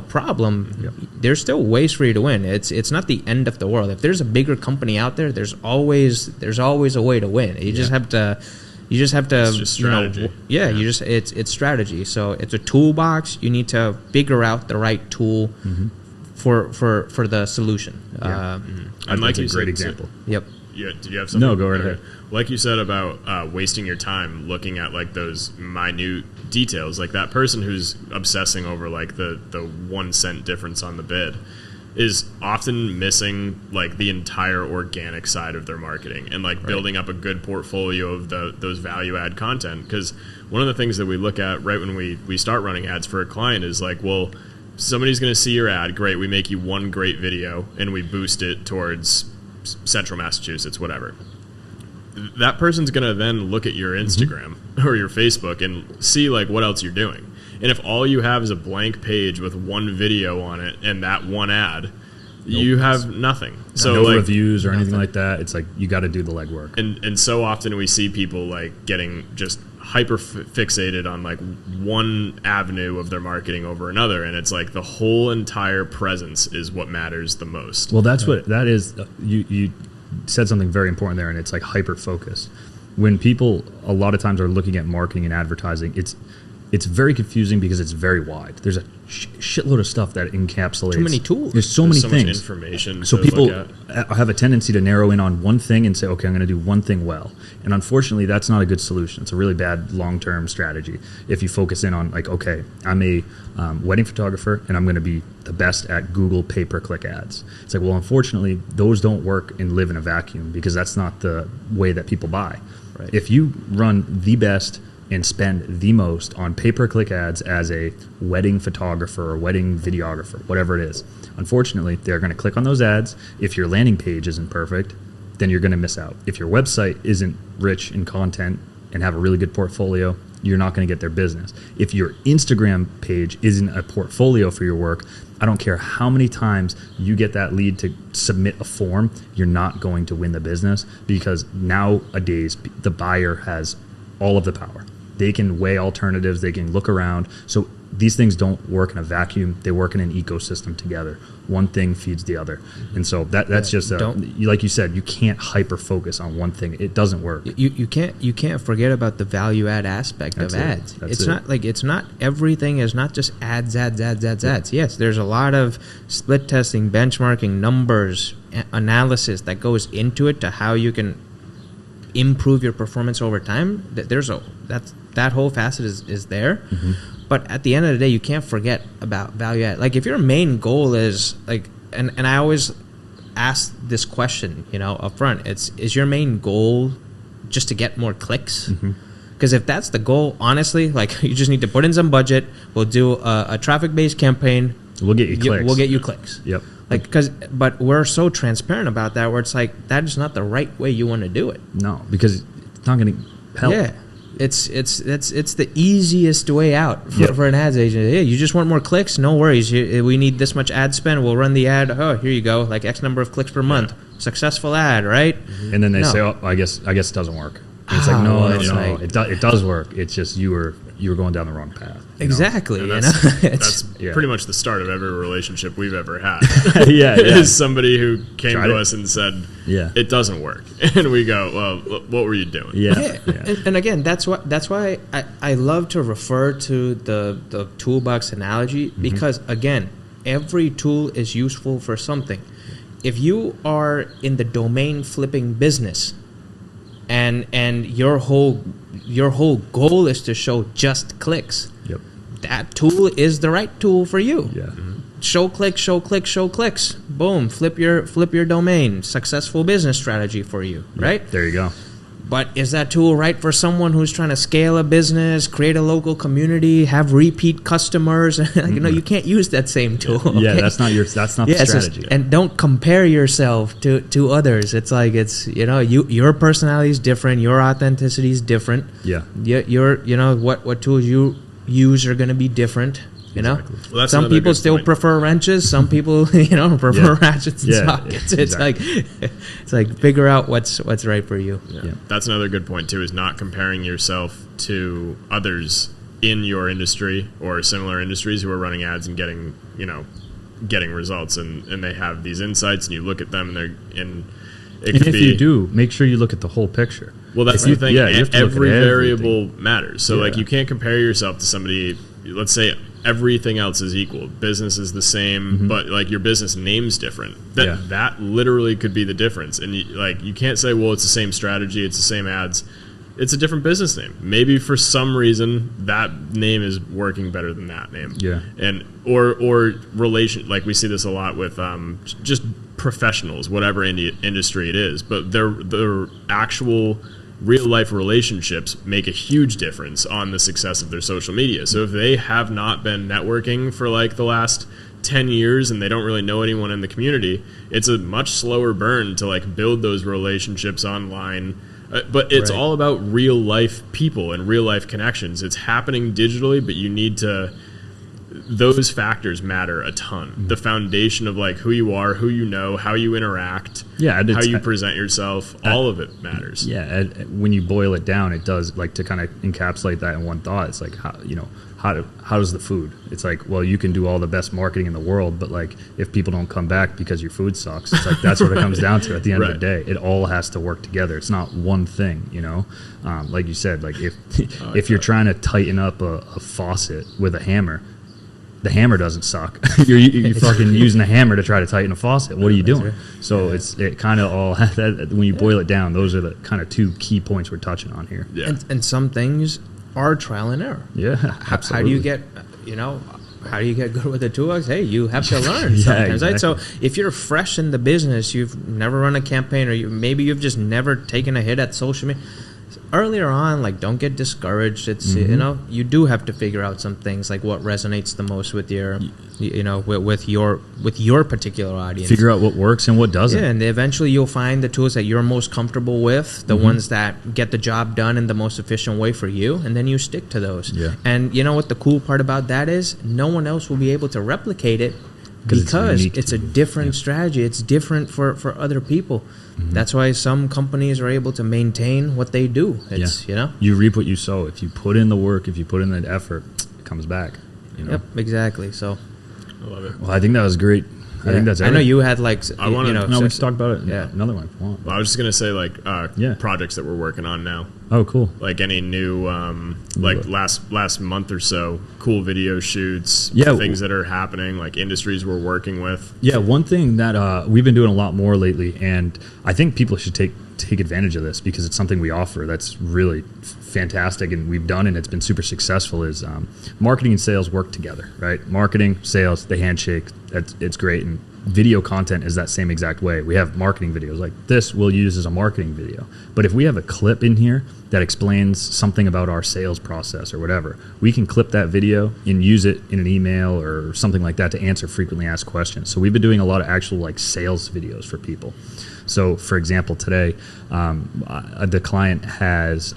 problem, yep. There's still ways for you to win. It's not the end of the world. If there's a bigger company out there, there's always a way to win. You just have to. It's just strategy. It's strategy. So it's a toolbox. You need to figure out the right tool mm-hmm. for the solution. Yeah. And like you said, great example. Yep. Yeah. Did you have something? No, go right ahead. Like you said about wasting your time looking at like those minute details, like that person who's obsessing over like the 1 cent difference on the bid is often missing like the entire organic side of their marketing and like building up a good portfolio of those value add content. Because one of the things that we look at right when we start running ads for a client is like, well, somebody's going to see your ad. Great. We make you one great video and we boost it towards Central Massachusetts, whatever. That person's going to then look at your Instagram mm-hmm. or your Facebook and see like what else you're doing. And if all you have is a blank page with one video on it and that one ad, you have nothing. So no reviews or anything like that. It's like you got to do the legwork. And so often we see people like getting just hyper fixated on like one avenue of their marketing over another, and it's like the whole entire presence is what matters the most. Well, that's what that is. You said something very important there, and it's like hyper focus. When people a lot of times are looking at marketing and advertising, it's very confusing because it's very wide. There's a shitload of stuff that encapsulates. Too many tools. There's so many things. Much information. So people have a tendency to narrow in on one thing and say, okay, I'm going to do one thing well. And unfortunately, that's not a good solution. It's a really bad long-term strategy. If you focus in on like, okay, I'm a wedding photographer and I'm going to be the best at Google pay-per-click ads. It's like, well, unfortunately, those don't work and live in a vacuum because that's not the way that people buy. Right. If you run the best and spend the most on pay-per-click ads as a wedding photographer or wedding videographer, whatever it is. Unfortunately, they're going to click on those ads. If your landing page isn't perfect, then you're going to miss out. If your website isn't rich in content and have a really good portfolio, you're not going to get their business. If your Instagram page isn't a portfolio for your work, I don't care how many times you get that lead to submit a form, you're not going to win the business because nowadays the buyer has all of the power. They can weigh alternatives. They can look around. So these things don't work in a vacuum. They work in an ecosystem together. One thing feeds the other. And so that's just like you said, you can't hyper focus on one thing. It doesn't work. You can't forget about the value add aspect of ads. It's not everything is not just ads. Yes, there's a lot of split testing, benchmarking, numbers, analysis that goes into it to how you can improve your performance over time. That whole facet is there. Mm-hmm. But at the end of the day, you can't forget about value add. Like if your main goal is like, and I always ask this question, up front, is your main goal just to get more clicks? Because if that's the goal, honestly, like you just need to put in some budget. We'll do a traffic-based campaign. We'll get you clicks. We'll get you clicks. Yep. But we're so transparent about that where it's like that is not the right way you want to do it. No, because it's not going to help. Yeah, it's the easiest way out for an ads agent. Yeah, you just want more clicks? No worries. We need this much ad spend. We'll run the ad. Oh, here you go. Like X number of clicks per month. successful ad, right? And then they say, "Oh, I guess it doesn't work." And it's like, no, it does work. It's just you were going down the wrong path. Exactly. That's pretty much the start of every relationship we've ever had. Yeah. Is somebody who came to us and said, it doesn't work. And we go, well, what were you doing? Yeah. And again, that's why I love to refer to the toolbox analogy, because, again, every tool is useful for something. If you are in the domain flipping business, and your whole goal is to show just clicks, that tool is the right tool for you. Show clicks, boom, flip your domain, successful business strategy for you, right? There you go. But is that tool right for someone who's trying to scale a business, create a local community, have repeat customers? You can't use that same tool. Yeah, okay? that's not the strategy. And don't compare yourself to others. It's like your personality is different, your authenticity is different. Yeah. What tools you use are going to be different. Exactly. Well, some people still prefer wrenches. Some people, prefer ratchets and sockets. It's like figure out what's right for you. Yeah. That's another good point too. Is not comparing yourself to others in your industry or similar industries who are running ads and getting results, and they have these insights, and you look at them, and if you do, make sure you look at the whole picture. Well, that's the thing. Every variable matters. So you can't compare yourself to somebody. Let's say everything else is equal. Business is the same, but your business name's different. That literally could be the difference. And you can't say, well, it's the same strategy, it's the same ads. It's a different business name. Maybe for some reason that name is working better than that name. Yeah. And or relation, we see this a lot with just professionals, whatever industry it is, but their actual real life relationships make a huge difference on the success of their social media. So if they have not been networking for the last 10 years and they don't really know anyone in the community, it's a much slower burn to build those relationships online. But it's all about real life people and real life connections. It's happening digitally, but you need to. Those factors matter a ton. The foundation of who you are, who you know, how you interact, how you present yourself, all of it matters. Yeah, when you boil it down, it does to kind of encapsulate that in one thought. It's how's the food? It's you can do all the best marketing in the world, but if people don't come back because your food sucks, it's that's what it comes down to at the end of the day. It all has to work together. It's not one thing, like you said, if you're trying to tighten up a faucet with a hammer, the hammer doesn't suck. You're fucking using a hammer to try to tighten a faucet. What are you doing? So it kind of all when you boil it down, those are the kind of two key points we're touching on here. Yeah. And some things are trial and error. Yeah, absolutely. How do you get good with the toolbox? Hey, you have to learn sometimes, right? So if you're fresh in the business, you've never run a campaign, or maybe you've just never taken a hit at social media. Earlier on, don't get discouraged. It's you do have to figure out some things, what resonates the most with your with your particular audience. Figure out what works and what doesn't. Yeah, and eventually you'll find the tools that you're most comfortable with, the ones that get the job done in the most efficient way for you, and then you stick to those. Yeah. And you know what the cool part about that is? No one else will be able to replicate it because it's a different strategy. It's different for other people. That's why some companies are able to maintain what they do. It's you reap what you sow. If you put in the work, if you put in the effort, it comes back. Yep, exactly. So I love it. Well, I think that was great. I think that's everything. I know you had we can talk about it. Yeah. Another one if you want. Well, I was just gonna say projects that we're working on now. Oh, cool. Any new last month or so, cool video shoots, things that are happening, industries we're working with. Yeah, one thing that we've been doing a lot more lately, and I think people should take advantage of this because it's something we offer that's really fantastic and we've done and it's been super successful, is marketing and sales work together, right? Marketing, sales, the handshake, it's great. And video content is that same exact way. We have marketing videos like this we'll use as a marketing video. But if we have a clip in here that explains something about our sales process or whatever, we can clip that video and use it in an email or something like that to answer frequently asked questions. So we've been doing a lot of actual sales videos for people. So for example, today the client has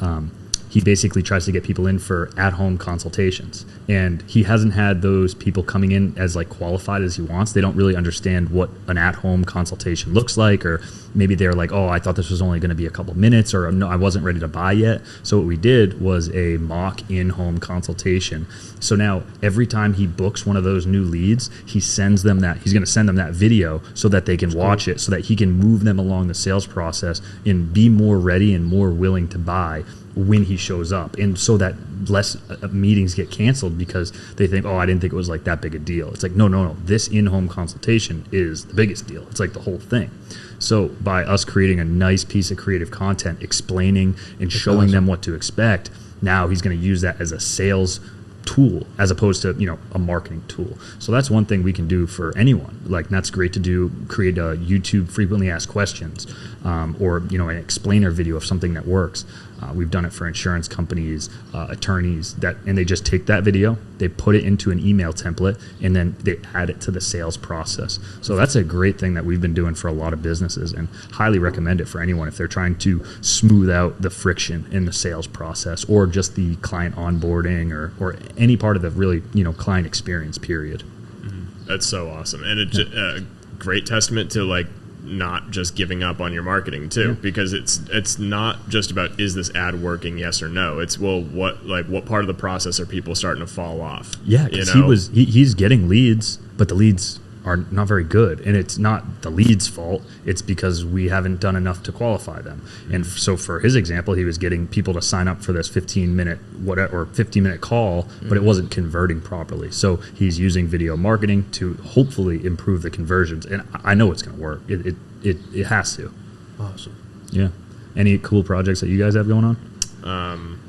he basically tries to get people in for at-home consultations, and he hasn't had those people coming in as like qualified as he wants. They don't really understand what an at-home consultation looks like, or maybe they're like, oh, I thought this was only going to be a couple minutes, or no, I wasn't ready to buy yet. So what we did was a mock in-home consultation. So now every time he books one of those new leads, he's going to send them that video so that they can watch it, so that he can move them along the sales process and be more ready and more willing to buy when he shows up, and so that less meetings get canceled because they think, oh, I didn't think it was like that big a deal. It's like, no, this in-home consultation is the biggest deal. It's like the whole thing. So by us creating a nice piece of creative content, explaining and showing them what to expect, now he's going to use that as a sales tool as opposed to a marketing tool. So that's one thing we can do for anyone. Like, that's great to do. Create a YouTube frequently asked questions, or an explainer video of something that works. We've done it for insurance companies, attorneys, and they just take that video, they put it into an email template, and then they add it to the sales process. So that's a great thing that we've been doing for a lot of businesses, and highly recommend it for anyone if they're trying to smooth out the friction in the sales process, or just the client onboarding, or any part of the really client experience period. That's so awesome, and it's a great testament to like not just giving up on your marketing too, because it's not just about, is this ad working, yes or no. It's, well, what part of the process are people starting to fall off? Yeah, because he's getting leads, but the leads are not very good, and it's not the lead's fault. It's because we haven't done enough to qualify them. And so for his example, he was getting people to sign up for this 15-minute call, but it wasn't converting properly. So he's using video marketing to hopefully improve the conversions, and I know it's going to work. It has to. Awesome. Yeah. Any cool projects that you guys have going on?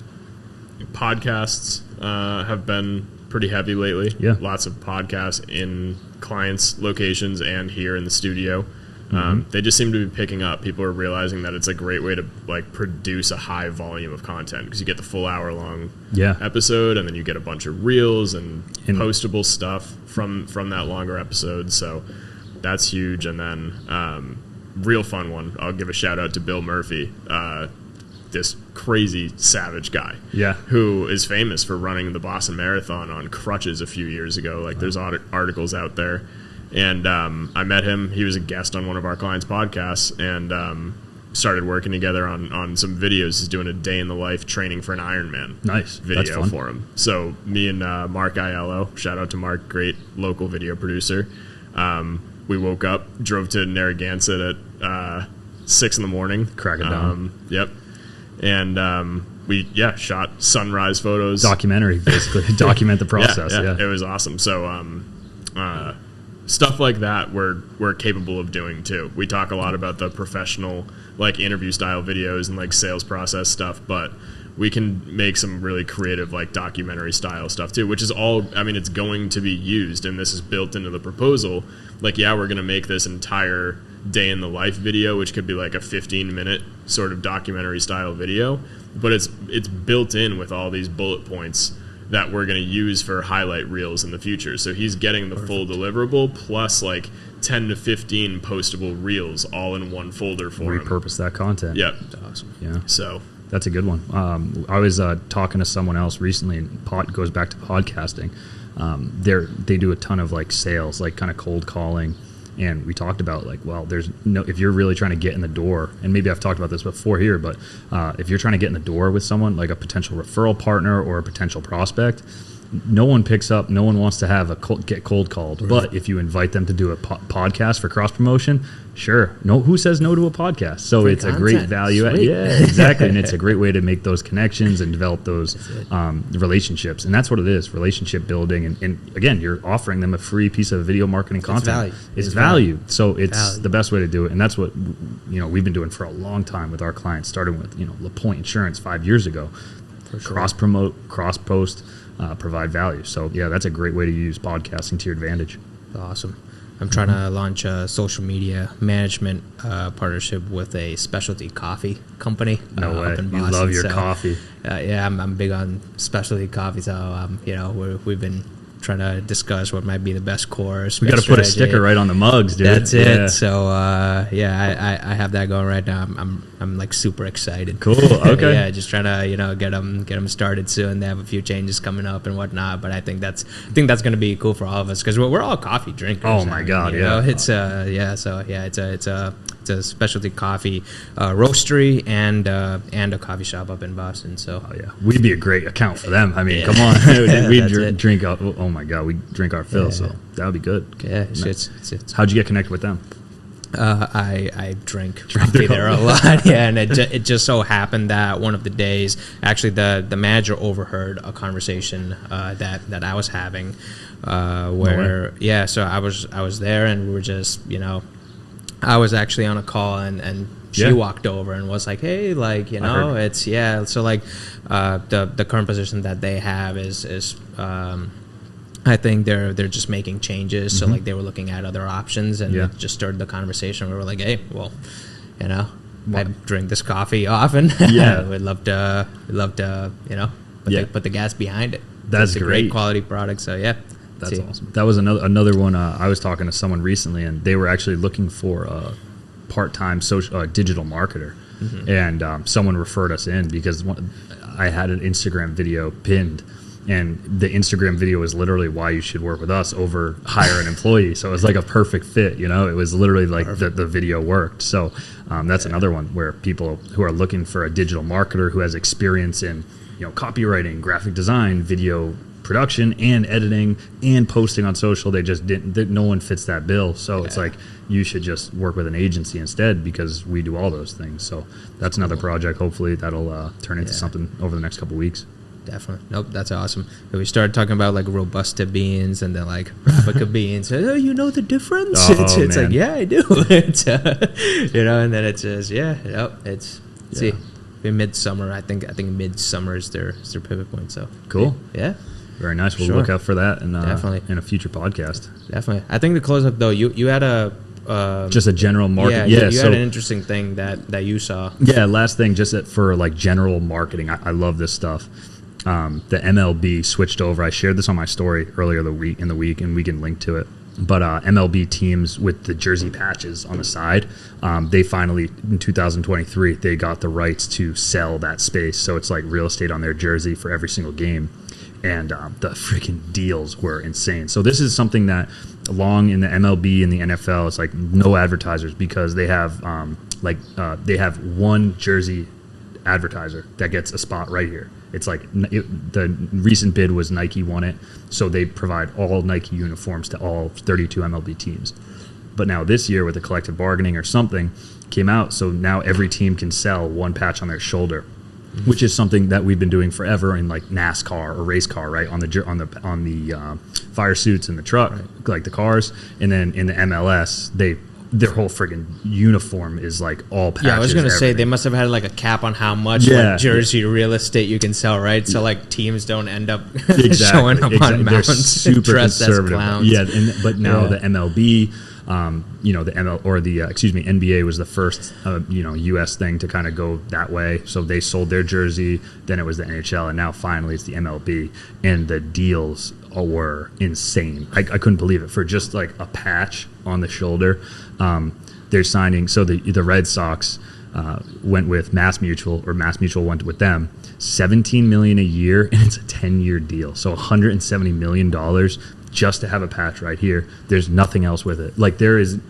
Podcasts have been pretty heavy lately. Yeah. Lots of podcasts in clients' locations and here in the studio. They just seem to be picking up. People are realizing that it's a great way to like produce a high volume of content, because you get the full hour-long episode, and then you get a bunch of reels and postable stuff from that longer episode. So that's huge. And then real fun one, I'll give a shout out to Bill Murphy, this crazy savage guy, who is famous for running the Boston Marathon on crutches a few years ago. Like, there's articles out there, and I met him. He was a guest on one of our clients' podcasts, and started working together on some videos. He's doing a day in the life training for an Ironman video for him. So me and Mark Aiello, shout out to Mark, great local video producer. We woke up, drove to Narragansett at 6 in the morning. Crack it down. Yep. And we shot sunrise photos. Documentary, basically. Document the process. Yeah, it was awesome. So stuff like that we're capable of doing too. We talk a lot about the professional, like, interview style videos and like sales process stuff, but we can make some really creative, like, documentary style stuff too, which is all, I mean, it's going to be used, and this is built into the proposal. Like, we're going to make this entire day in the life video, which could be like a 15-minute sort of documentary style video, but it's built in with all these bullet points that we're going to use for highlight reels in the future. So he's getting the full deliverable plus like 10 to 15 postable reels all in one folder for him. Repurpose that content. Yep. That's awesome. Yeah. So that's a good one. I was talking to someone else recently, and goes back to podcasting. They do a ton of like sales, like kind of cold calling. And we talked about like, well, if you're really trying to get in the door, and maybe I've talked about this before here, but if you're trying to get in the door with someone, like a potential referral partner or a potential prospect, no one picks up, no one wants to have get cold called. Right. But if you invite them to do a podcast for cross promotion, sure. Who says no to a podcast? So it's a great value. Yeah, exactly. And it's a great way to make those connections and develop those relationships. And that's what it is, relationship building. And again, you're offering them a free piece of video marketing content. It's value. So it's the best way to do it. And that's what we've been doing for a long time with our clients, starting with LaPointe Insurance 5 years ago. For sure. Cross promote, cross post, provide value. So yeah, that's a great way to use podcasting to your advantage. Awesome. I'm trying to launch a social media management partnership with a specialty coffee company. No way. Up in Boston. You love your coffee. Yeah, I'm big on specialty coffee. So we've been trying to discuss what might be the best course. We got to put a sticker right on the mugs, dude. That's it. So I have that going right now. I'm like super excited. Cool. Okay. Yeah, just trying to get them started soon. They have a few changes coming up and whatnot, but I think that's going to be cool for all of us because we're all coffee drinkers. Oh my god, yeah. It's it's a specialty coffee roastery and a coffee shop up in Boston. So we'd be a great account for them. I mean, come on, we drink. Oh my god, we drink our fill. So that would be good. Yeah, it's how'd you get connected with them? I drink coffee there a lot, and it just so happened that one of the days, actually, the manager overheard a conversation that I was having, where so I was there, and we were just I was actually on a call, and she walked over and was like, hey, like it's so like the current position that they have is I think they're just making changes. So like they were looking at other options, and it just started the conversation. We were like, hey, well, I drink this coffee often. we'd love to put the gas behind it. That's it's a great quality product. So that's awesome. That was another one. I was talking to someone recently, and they were actually looking for a part-time digital marketer, and someone referred us in because I had an Instagram video pinned. And the Instagram video was literally why you should work with us over hire an employee. So it was like a perfect fit, It was literally like the video worked. So that's another one where people who are looking for a digital marketer who has experience in, copywriting, graphic design, video production, and editing, and posting on social, they just didn't. No one fits that bill. So it's like you should just work with an agency instead because we do all those things. So that's another project. Hopefully that'll turn into something over the next couple of weeks. Definitely. Nope, that's awesome. And we started talking about like Robusta beans and then like Arabica beans. Oh, you know the difference? It's like, yeah, I do. It's and then it's just see, midsummer. I think midsummer is their pivot point. So cool. Yeah. Very nice. We'll look out for that and definitely in a future podcast. Definitely. I think to close up though, you had a just a general market. You had an interesting thing that you saw. Yeah, last thing, just for like general marketing. I love this stuff. The MLB switched over. I shared this on my story earlier in the week, and we can link to it. But MLB teams with the jersey patches on the side, they finally, in 2023, they got the rights to sell that space. So it's like real estate on their jersey for every single game. And the freaking deals were insane. So this is something that along in the MLB and the NFL, it's like no advertisers because they have they have one jersey advertiser that gets a spot right here. It's like the recent bid was Nike won it, so they provide all Nike uniforms to all 32 MLB teams. But now this year with the collective bargaining or something came out, so now every team can sell one patch on their shoulder, which is something that we've been doing forever in like NASCAR or race car, right? On the fire suits in the truck, like the cars, and then in the MLS their whole friggin' uniform is like all patches. Yeah, I was going to say they must have had like a cap on how much jersey real estate you can sell, right? So like teams don't end up showing up on mountains super dressed as clowns. Yeah, but now the MLB, NBA was the first U.S. thing to kind of go that way. So they sold their jersey, then it was the NHL, and now finally it's the MLB, and the deals were insane. I couldn't believe it for just like a patch on the shoulder. They're signing. So the Red Sox went with Mass Mutual, or Mass Mutual went with them. $17 million a year, and it's a 10-year deal. So $170 million just to have a patch right here. There's nothing else with it. Like there is.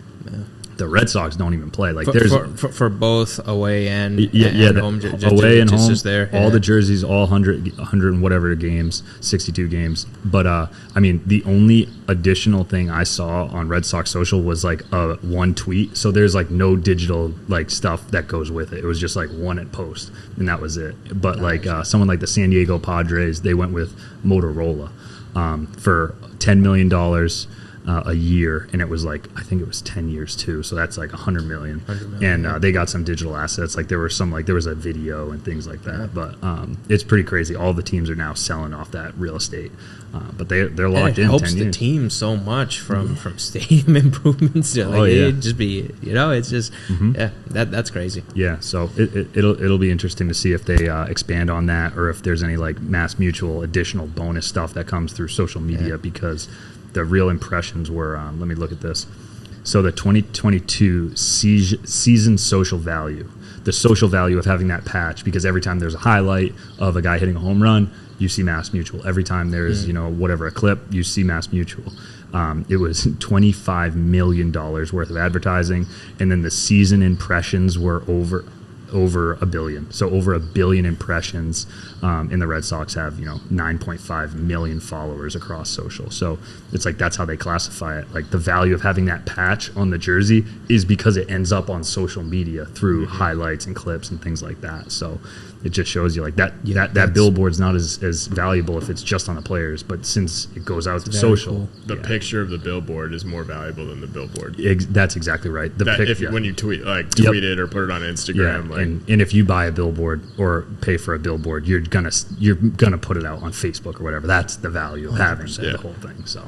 The Red Sox don't even play. Like for both away and home. Away and home. There, all the jerseys, all 100 and whatever games, 62 games. But I mean, the only additional thing I saw on Red Sox social was like one tweet. So there's like no digital like stuff that goes with it. It was just like one at post, and that was it. But someone like the San Diego Padres, they went with Motorola for $10 million. a year, and it was like, I think it was 10 years too, so that's like 100 million. And they got some digital assets, like there was a video and things like that. But it's pretty crazy. All the teams are now selling off that real estate, but they're locked in. It helps the team so much from stadium improvements to it'd just be, it's just that's crazy. Yeah, so it'll be interesting to see if they expand on that, or if there's any like Mass Mutual additional bonus stuff that comes through social media, because the real impressions were, let me look at this. So the 2022 season social value, the social value of having that patch, because every time there's a highlight of a guy hitting a home run, you see Mass Mutual. Every time there's, a clip, you see Mass Mutual. It was $25 million worth of advertising, and then the season impressions were over $1 billion. So over 1 billion impressions, and the Red Sox have 9.5 million followers across social. So it's like, that's how they classify it. Like the value of having that patch on the jersey is because it ends up on social media through highlights and clips and things like that. So it just shows you like that billboard's not as valuable if it's just on the players, but since it goes out to social, the picture of the billboard is more valuable than the billboard. That's exactly right. When you tweet it or put it on Instagram, and if you buy a billboard or pay for a billboard, you're gonna put it out on Facebook or whatever. That's the value of having the whole thing. So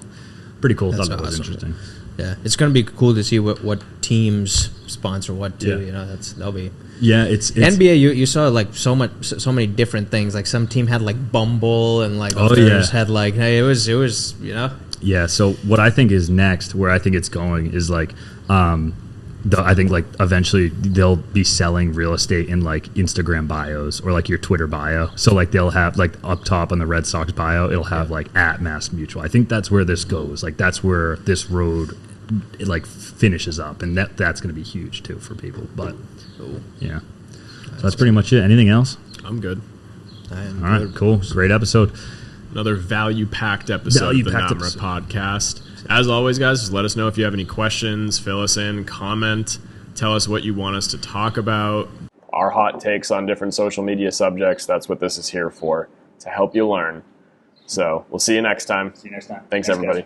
pretty cool. Thought that was interesting. Yeah, it's gonna be cool to see what teams sponsor what too. That'll be. Yeah, it's NBA. You saw like so many different things. Like some team had like Bumble, and like others had like, hey, it was Yeah. So what I think is next, where I think it's going, is like, I think like eventually they'll be selling real estate in like Instagram bios or like your Twitter bio. So like they'll have like up top on the Red Sox bio, it'll have like at Mass Mutual. I think that's where this goes. Like that's where this road like finishes up, and that's going to be huge too for people. But yeah, so that's pretty much it. Anything else? I'm good. All right, cool. Great episode. Another value-packed episode of the Namra podcast. As always, guys, just let us know if you have any questions. Fill us in, comment, tell us what you want us to talk about. Our hot takes on different social media subjects, that's what this is here for, to help you learn. So we'll see you next time. See you next time. Thanks everybody.